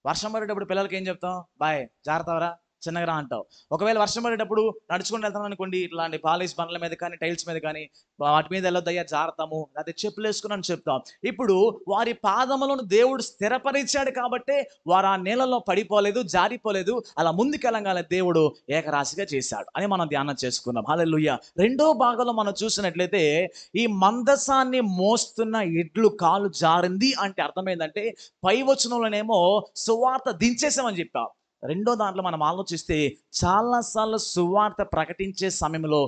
వర్షం పడేటప్పుడు పిల్లలకి ఏం చెప్తాం? బాయ్, జాగ్రత్తవరా, చిన్నగా రా అంటావు. ఒకవేళ వర్షం పడేటప్పుడు నడుచుకుంటూ వెళ్తాం అనుకోండి, ఇట్లాంటి పాలిష్ బండ్ల మీద కానీ టైల్స్ మీద కానీ వాటి మీద వెళ్ళొద్దయ్యా, జాగ్రత్తము, లేకపోతే చెప్పులు వేసుకుని చెప్తాం. ఇప్పుడు వారి పాదములను దేవుడు స్థిరపరిచాడు కాబట్టే వారు ఆ నీళ్ళలో పడిపోలేదు, జారిపోలేదు. అలా ముందుకెళ్ళగానే దేవుడు ఏకరాశిగా చేశాడు అని మనం ధ్యానం చేసుకున్నాం. హల్లెలూయా. రెండో భాగంలో మనం చూసినట్లయితే, ఈ మందసాన్ని మోస్తున్న ఎడ్లు కాలు జారింది అంటే అర్థమైందంటే, పై వచనంలోనేమో సువార్త దించేసామని చెప్పాం. రెండో దాంట్లో మనం ఆలోచిస్తే, చాలాసార్లు సువార్త ప్రకటించే సమయంలో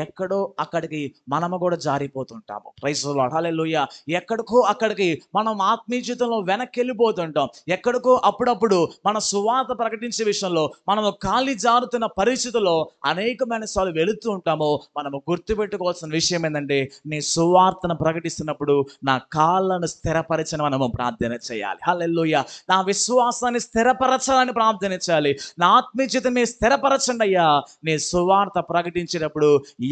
ఎక్కడో అక్కడికి మనము కూడా జారిపోతుంటాము. ప్రైజ్ ది లార్డ్, హల్లెలూయా. ఎక్కడికో అక్కడికి మనం ఆత్మీయ జీవితంలో వెనక్కి వెళ్ళిపోతుంటాం. ఎక్కడికో అప్పుడప్పుడు మన సువార్త ప్రకటించే విషయంలో మనము కాలి జారుతున్న పరిస్థితుల్లో అనేకమైన సార్లు వెళుతూ ఉంటాము. మనము గుర్తుపెట్టుకోవాల్సిన విషయం ఏంటంటే, నీ సువార్తను ప్రకటిస్తున్నప్పుడు నా కాళ్ళను స్థిరపరచని మనము ప్రార్థన చేయాలి. హల్లెలూయా. నా విశ్వాసాన్ని స్థిరపరచాలని ప్రార్థన చేయాలి. నా ఆత్మీయ జీవితం స్థిరపరచండి అయ్యా. నీ సువార్త ప్రకటించేటప్పుడు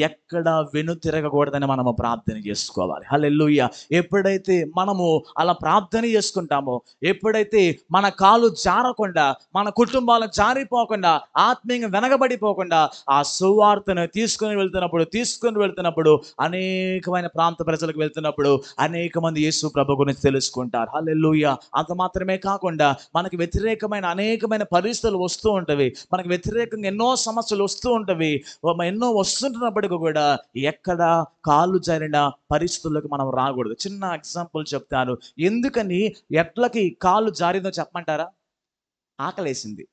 ఎక్కడ వెనుతిరగకూడదని మనము ప్రార్థన చేసుకోవాలి. హల్లెలూయా. ఎప్పుడైతే మనము అలా ప్రార్థన చేసుకుంటామో, ఎప్పుడైతే మన కాలు జారకుండా, మన కుటుంబాలు జారిపోకుండా, ఆత్మీయంగా వెనకబడిపోకుండా ఆ సువార్తను తీసుకొని వెళ్తున్నప్పుడు అనేకమైన ప్రాంత ప్రజలకు వెళ్తున్నప్పుడు అనేక మంది యేసు ప్రభు గురించి తెలుసుకుంటారు. హల్లెలూయా. అంత మాత్రమే కాకుండా మనకి వ్యతిరేకమైన అనేకమైన పరిస్థితులు వస్తూ ఉంటవి, మనకు వ్యతిరేకంగా ఎన్నో సమస్యలు వస్తూ ఉంటవి. ఎన్నో వస్తుంటున్నప్పటికీ కూడా ఎక్కడ కాళ్ళు జారిన పరిస్థితుల్లోకి మనం రాకూడదు. చిన్న ఎగ్జాంపుల్ చెప్తాను. ఎందుకని ఎడ్లకి కాళ్ళు జారిందో చెప్పమంటారా? ఆకలేసింది.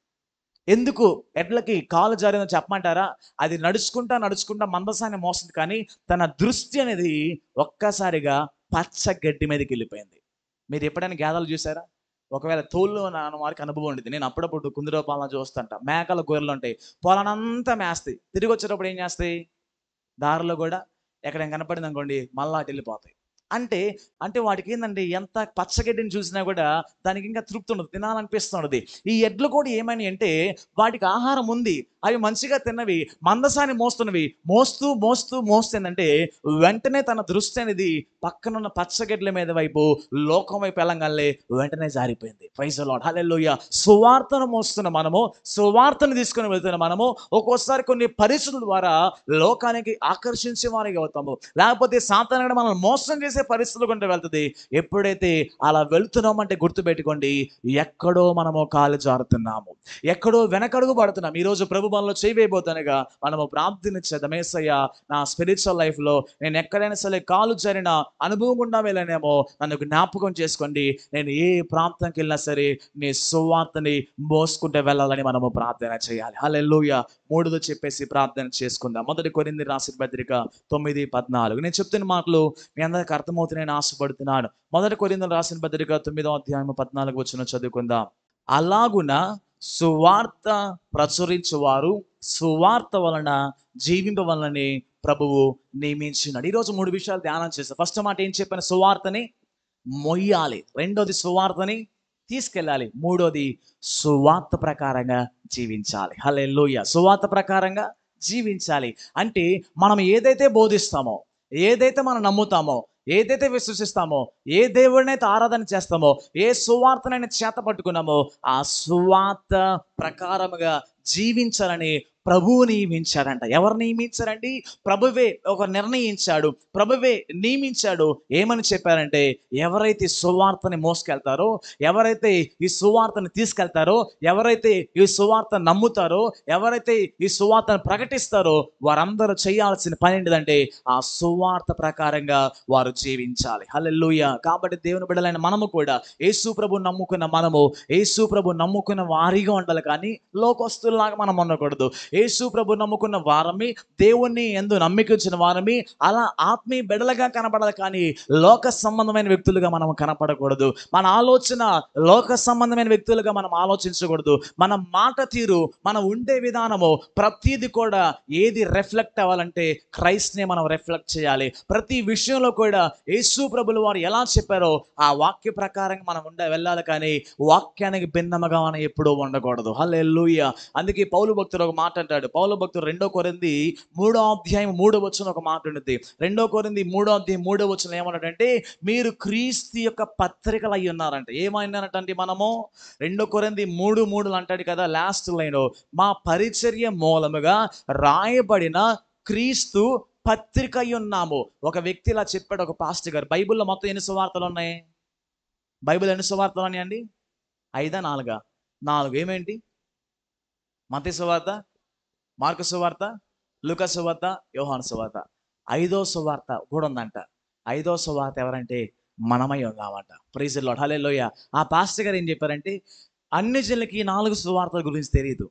ఎందుకు ఎడ్లకి కాలు జారిందో చెప్పమంటారా? అది నడుచుకుంటా మందసాన్ని మోస్తుంది, కానీ తన దృష్టి అనేది ఒక్కసారిగా పచ్చ గడ్డి మీదకి వెళ్ళిపోయింది. మీరు ఎప్పుడైనా గేదెలు చూసారా? ఒకవేళ తోళ్ళు నాన్న వారికి అనుభవం ఉండేది. నేను అప్పుడప్పుడు కుందిరపాలన చూస్తుంటా. మేకలు గొర్రెలు ఉంటాయి, పొలానంతా మేస్తాయి. తిరిగి వచ్చేటప్పుడు ఏం చేస్తాయి? దారిలో కూడా ఎక్కడైనా కనపడింది అనుకోండి మళ్ళా అటు వెళ్ళిపోతాయి. అంటే అంటే వాటికి ఏంటంటే ఎంత పచ్చగడ్డిని చూసినా కూడా దానికి ఇంకా తృప్తి ఉండదు, తినాలనిపిస్తుంటది. ఈ ఎడ్లు కూడా ఏమని అంటే వాటికి ఆహారం ఉంది, అవి మంచిగా తిన్నవి, మందసాన్ని మోస్తున్నవి, మోస్తూ మోస్తూ మోస్తుందంటే వెంటనే తన దృష్టి అనేది పక్కనున్న పచ్చగడ్ల మీద వైపు, లోకం వైపు వెళ్ళంగానే వెంటనే జారిపోయింది. ప్రైజ్ ది లార్డ్, హల్లెలూయా. సువార్తను మోస్తున్న మనము, సువార్తను తీసుకొని వెళ్తున్న మనము ఒక్కోసారి కొన్ని పరిస్థితుల ద్వారా లోకానికి ఆకర్షించే వారికి అవుతాము, లేకపోతే సాతానుడు మనల్ని మోసం చేసే పరిస్థితులు కొంటే వెళ్తుంది. ఎప్పుడైతే అలా వెళ్తున్నామంటే గుర్తుపెట్టుకోండి, ఎక్కడో మనము కాలు జారుతున్నాము, ఎక్కడో వెనకడుగు పడుతున్నాం. ఈరోజు ప్రభు మనలో చేయబోతానుగా మనము ప్రార్థన చేద్దాం. యేసయ్య, నా స్పిరిచువల్ లైఫ్లో నేను ఎక్కడైనా సరే కాలు జారిన అనుభవం గుండా వెళ్ళానేమో నన్ను జ్ఞాపకం చేసుకోండి. నేను ఏ ప్రాంతంకి వెళ్ళినా సరే నీ సువార్తని మోసుకుంటే వెళ్ళాలని మనము ప్రార్థన చేయాలి. హల్లెలూయా. మూడోది చెప్పేసి ప్రార్థన చేసుకుందాం. మొదటి కొరింథీ రాసిన పత్రిక 9:14. నేను చెప్తున్న మాటలు మీ అందరికి అర్థమవుతున్నాయని ఆశపడుతున్నాను. మొదటి కొరింథీయులకు రాసిన పత్రిక 9వ అధ్యాయం 14 వచనం చదువుకుందాం. అలాగున సువార్త ప్రచురించువారు సువార్త వలన జీవింపవలనని ప్రభువు నియమించినాడు. ఈరోజు 3 విషయాలు ధ్యానం చేస్తాం. ఫస్ట్ మాట ఏం చెప్పాను? సువార్తని మొయ్యాలి. రెండోది సువార్తని తీసుకెళ్ళాలి. మూడోది సువార్త ప్రకారంగా జీవించాలి. హల్లెలూయా. సువార్త ప్రకారంగా జీవించాలి అంటే మనం ఏదైతే బోధిస్తామో, ఏదైతే మనం నమ్ముతామో, ఏదైతే విశ్వసిస్తామో, ఏ దేవుడినైతే ఆరాధన చేస్తామో, ఏ సువార్తనైనా చేత పట్టుకున్నామో ఆ సువార్త ప్రకారముగా జీవించాలని ప్రభువు నియమించాడంట. ఎవరు నియమించారండి? ప్రభువే ఒక నిర్ణయించాడు, ప్రభువే నియమించాడు. ఏమని చెప్పారంటే ఎవరైతే సువార్తని మోసుకెళ్తారో, ఎవరైతే ఈ సువార్తను తీసుకెళ్తారో, ఎవరైతే ఈ సువార్త నమ్ముతారో, ఎవరైతే ఈ సువార్తను ప్రకటిస్తారో వారందరూ చేయాల్సిన పని ఏంటిదంటే ఆ సువార్త ప్రకారంగా వారు జీవించాలి. హల్లెలూయా. కాబట్టి దేవుని బిడ్డలైన మనము కూడా యేసు ప్రభు నమ్ముకున్న మనము యేసు ప్రభు నమ్ముకున్న వారిగా ఉండాలి, కానీ లోకస్తుల్లాగా మనం ఉండకూడదు. యేసు ప్రభు నమ్ముకున్న వారమి, దేవుణ్ణి ఎందు నమ్మికించిన వారమి, అలా ఆత్మీయ బిడ్డలుగా కనపడాలి, కానీ లోక సంబంధమైన వ్యక్తులుగా మనం కనపడకూడదు. మన ఆలోచన లోక సంబంధమైన వ్యక్తులుగా మనం ఆలోచించకూడదు. మన మాట తీరు, మన ఉండే విధానము ప్రతిది కూడా ఏది రిఫ్లెక్ట్ అవ్వాలంటే క్రైస్ట్నే మనం రిఫ్లెక్ట్ చేయాలి. ప్రతి విషయంలో కూడా యేసు ప్రభులు వారు ఎలా చెప్పారో ఆ వాక్య ప్రకారంగా మనం వెళ్ళాలి, కానీ వాక్యానికి భిన్నముగా మనం ఎప్పుడూ ఉండకూడదు. హల్లెలూయా. అందుకే పౌలు భక్తుడు ఒక మాట అంటాడు. పౌలు భక్తుడు 2 కొరింథీ 3వ అధ్యాయం 3వ వచనం ఒక మాట ఉంటుంది. 2 కొరింథీ 3వ అధ్యాయం 3వ వచనం ఏమన్నాడంటే మీరు క్రీస్తు యొక్క పత్రికలు అయి ఉన్నారంట. ఏమైనారంటే మనము 2 కొరింథీ 3:3 అంటాడు కదా, లాస్ట్ లైన్, మా పరిచర్య మూలముగా రాయబడిన క్రీస్తు పత్రిక అయి ఉన్నాము. ఒక వ్యక్తి ఇలా చెప్పాడు, ఒక పాస్టర్ గారు. బైబిల్లో మొత్తం ఎన్ని సువార్తలు ఉన్నాయి? బైబిల్ ఎన్ని సువార్తలు ఉన్నాయండి? 5 4? 4. ఏమేంటి? మత్తయి సువార్త, మార్కు సువార్త, లూకా సువార్త, యోహాను సువార్త. 5వ సువార్త కూడా ఉందంట. 5వ సువార్త ఎవరంటే మనమై ఉన్నామంట. Praise the lord, hallelujah. ఆ పాస్టర్ గారు ఏం చెప్పారంటే అన్ని జనులకి ఈ 4 సువార్తల గురించి తెలియదు,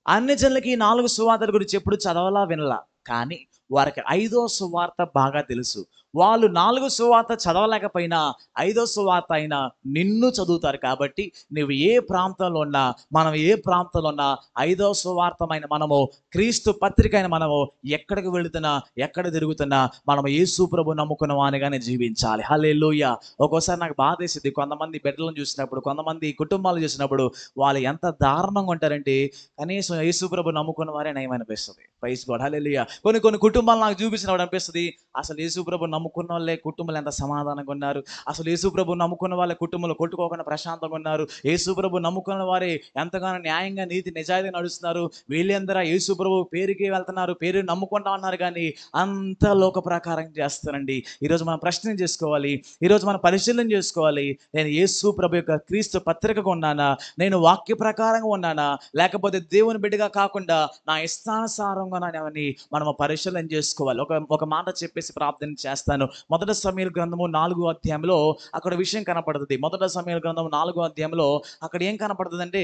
అన్ని జనులకి ఈ 4 సువార్తల గురించి ఎప్పుడు చదవలా వినలా, కానీ వారికి 5వ సువార్త బాగా తెలుసు. వాళ్ళు 4 సువార్త చదవలేకపోయినా 5వ సువార్త అయినా నిన్ను చదువుతారు. కాబట్టి నువ్వు ఏ ప్రాంతంలో ఉన్నా, మనం ఏ ప్రాంతంలో ఉన్నా 5వ సువార్తమైన మనము, క్రీస్తు పత్రిక అయిన మనము ఎక్కడికి వెళుతున్నా, ఎక్కడ తిరుగుతున్నా మనము యేసు ప్రభు నమ్ముకున్న వానిగానే జీవించాలి. హల్లెలూయా. ఒక్కోసారి నాకు బాధ వేసింది, కొంతమంది బిడ్డలను చూసినప్పుడు, కొంతమంది కుటుంబాలు చూసినప్పుడు వాళ్ళు ఎంత దారుణంగా ఉంటారంటే కనీసం యేసు ప్రభు నమ్ముకున్న వారే నయం అనిపిస్తుంది. ప్రైజ్ గాడ్, హల్లెలూయా. కొన్ని కుటుంబాలు నాకు చూపించినప్పుడు అనిపిస్తుంది, అసలు యేసు ప్రభు నమ్ముకున్న వాళ్ళే కుటుంబాలు ఎంత సమాధానంగా ఉన్నారు, అసలు యేసు ప్రభు నమ్ముకున్న వాళ్ళే కుటుంబంలో కొట్టుకోకుండా ప్రశాంతంగా ఉన్నారు, యేసు ప్రభు నమ్ముకున్న వారే ఎంతగానో న్యాయంగా నీతి నిజాయితీగా నడుస్తున్నారు, వీళ్ళందరూ యేసు ప్రభు పేరుకి వెళ్తున్నారు, పేరు నమ్ముకుంటా ఉన్నారు, కానీ అంత లోక ప్రకారం చేస్తారండి. ఈరోజు మనం ప్రశ్న చేసుకోవాలి, ఈరోజు మనం పరిశీలన చేసుకోవాలి. నేను యేసు ప్రభు యొక్క క్రీస్తు పత్రికగా ఉన్నానా, నేను వాక్య ప్రకారంగా ఉన్నానా, లేకపోతే దేవుని బిడ్డగా కాకుండా నా ఇష్టానుసారంగా అని మనం పరిశీలన చేసుకోవాలి. ఒక మాట చెప్పేసి ప్రార్థన చేస్తాను. మొదటి సమూయేలు గ్రంథము 4వ అధ్యాయంలో అక్కడ విషయం కనపడుతుంది. మొదటి సమూయేలు గ్రంథము 4వ అధ్యాయంలో అక్కడ ఏం కనపడుతుంది అంటే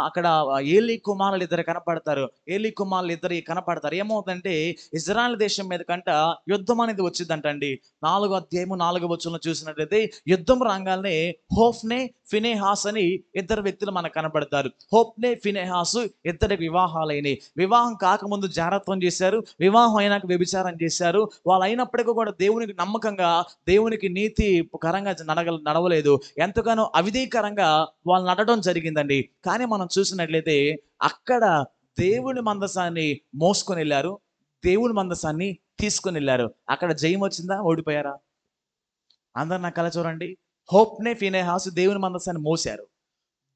అక్కడ ఏలీ కుమారులు ఇద్దరు కనపడతారు. ఏలీ కుమారులు ఇద్దరు కనపడతారు. ఏమవుతుందంటే ఇజ్రాయెల్ దేశం మీద కంట యుద్ధం అనేది వచ్చిందంటండి. 4వ అధ్యాయము 4వ వచనంలో చూసినట్లయితే యుద్ధం రాగానే హోఫ్నే ఫినెహాస్ అని ఇద్దరు వ్యక్తులు మనకు కనపడతారు. హోఫ్నే ఫినెహాసు ఇద్దరి వివాహాలైనవి. వివాహం కాకముందు జారత్వం చేశారు, వివాహం అయినాక వ్యభిచారం చేశారు. వాళ్ళు అయినప్పటికీ కూడా దేవునికి నమ్మకంగా, దేవునికి నీతి కరంగా నడవలేదు. ఎంతగానో అవిధేయకరంగా వాళ్ళు నడవడం జరిగిందండి. కానీ మనం చూసినట్లయితే అక్కడ దేవుని మందసాన్ని మోసుకొని వెళ్ళారు, దేవుని మందసాన్ని తీసుకొని వెళ్ళారు. అక్కడ జయం వచ్చిందా, ఓడిపోయారా? అందరు నా కళ చూడండి. హోప్నే ఫీనేహాసు దేవుని మందసాన్ని మోసారు,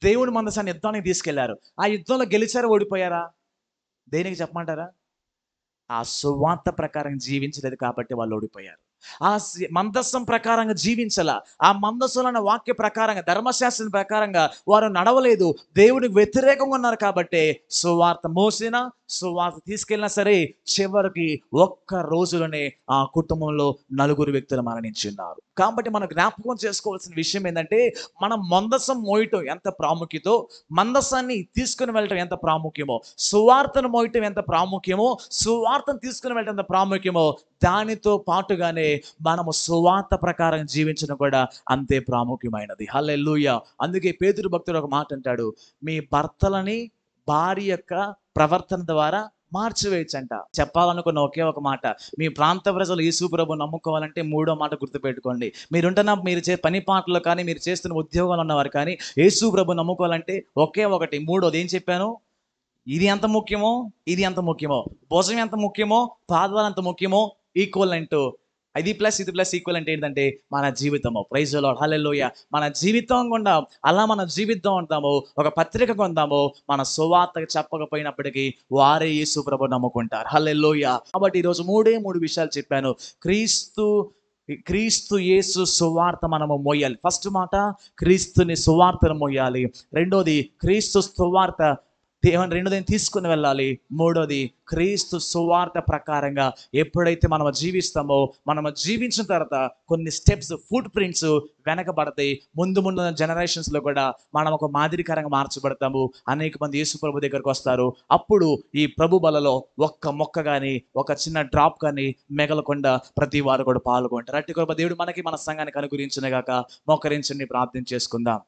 దేవుని మందసాన్ని యుద్ధానికి తీసుకెళ్లారు. ఆ యుద్ధంలో గెలిచారా, ఓడిపోయారా? దేనికి చెప్పమంటారా? ఆ సువార్త ప్రకారం జీవించలేదు కాబట్టి వాళ్ళు ఓడిపోయారు. ఆ మందస్సం ప్రకారంగా జీవించాల, ఆ మందస్సులోని వాక్య ప్రకారంగా, ధర్మశాస్త్రం ప్రకారంగా వారు నడవలేదు. దేవునికి వ్యతిరేకంగా ఉన్నారు కాబట్టి సువార్త మోసినా, సువార్త తీసుకెళ్ళినా సరే చివరికి ఒక్క రోజులోనే ఆ కుటుంబంలో నలుగురు వ్యక్తులు మరణించున్నారు. కాబట్టి మనం జ్ఞాపకం చేసుకోవాల్సిన విషయం ఏంటంటే, మనం మందసం మోయటం ఎంత ప్రాముఖ్యతో, మందసాన్ని తీసుకుని వెళ్ళటం ఎంత ప్రాముఖ్యమో, సువార్తను మోయటం ఎంత ప్రాముఖ్యమో, సువార్తను తీసుకుని వెళ్ళటం ఎంత ప్రాముఖ్యమో, దానితో పాటుగానే మనము సువార్త ప్రకారం జీవించడం కూడా అంతే ప్రాముఖ్యమైనది. హల్లెలూయా. అందుకే పేతురు భక్తుడు ఒక మాట అంటాడు, మీ భర్తలని భార్య యొక్క ప్రవర్తన ద్వారా మార్చివేయచ్చంట. చెప్పాలనుకున్న ఒకే ఒక మాట, మీ ప్రాంత ప్రజలు యేసు ప్రభువుని నమ్ముకోవాలంటే మూడో మాట గుర్తుపెట్టుకోండి. మీరు పని పాటలు కానీ, మీరు చేస్తున్న ఉద్యోగాలు ఉన్నవారు కానీ యేసు ప్రభువుని నమ్ముకోవాలంటే ఒకే ఒకటి, మూడోది ఏం చెప్పాను? ఇది ఎంత ముఖ్యమో, ఇది ఎంత ముఖ్యమో, భుజం ఎంత ముఖ్యమో, పాదాలు ఎంత ముఖ్యమో, ఈక్వలెంట్ ఇది ప్లస్ ఇది ప్లస్ ఈక్వల్ అంటే ఏంటంటే మన జీవితము. ప్రైజ్ ది లార్డ్, హల్లెలూయా. మన జీవితం గుండా అలా మన జీవితం ఉంటాము, ఒక పత్రిక కొందాము, మన సువార్త చెప్పకపోయినప్పటికీ వారే యేసు ప్రభువుని నమ్ముకుంటారు. హల్లెలూయా. కాబట్టి ఈరోజు మూడు విషయాలు చెప్పాను. క్రీస్తు యేసు సువార్త మనము మోయాలి. ఫస్ట్ మాట, క్రీస్తుని సువార్తను మోయాలి. రెండోది, క్రీస్తు సువార్త రెండోది తీసుకుని వెళ్ళాలి. మూడోది, క్రీస్తు సువార్త ప్రకారంగా ఎప్పుడైతే మనం జీవిస్తామో, మనం జీవించిన తర్వాత కొన్ని స్టెప్స్, ఫుట్ ప్రింట్స్ వెనకబడతాయి. ముందు జనరేషన్స్లో కూడా మనం ఒక మాదిరికరంగా మార్చబడతాము. అనేక మంది యేసు ప్రభు దగ్గరకు వస్తారు. అప్పుడు ఈ ప్రభు బలలో ఒక్క మొక్క కానీ, ఒక చిన్న డ్రాప్ కానీ మిగలకుండా ప్రతి వారు కూడా పాల్గొంటారు. అట్టి కృప దేవుడు మనకి, మన సంఘానికి అనుగ్రహించును గాక. మోకరించండి, ప్రార్థన చేసుకుందాం.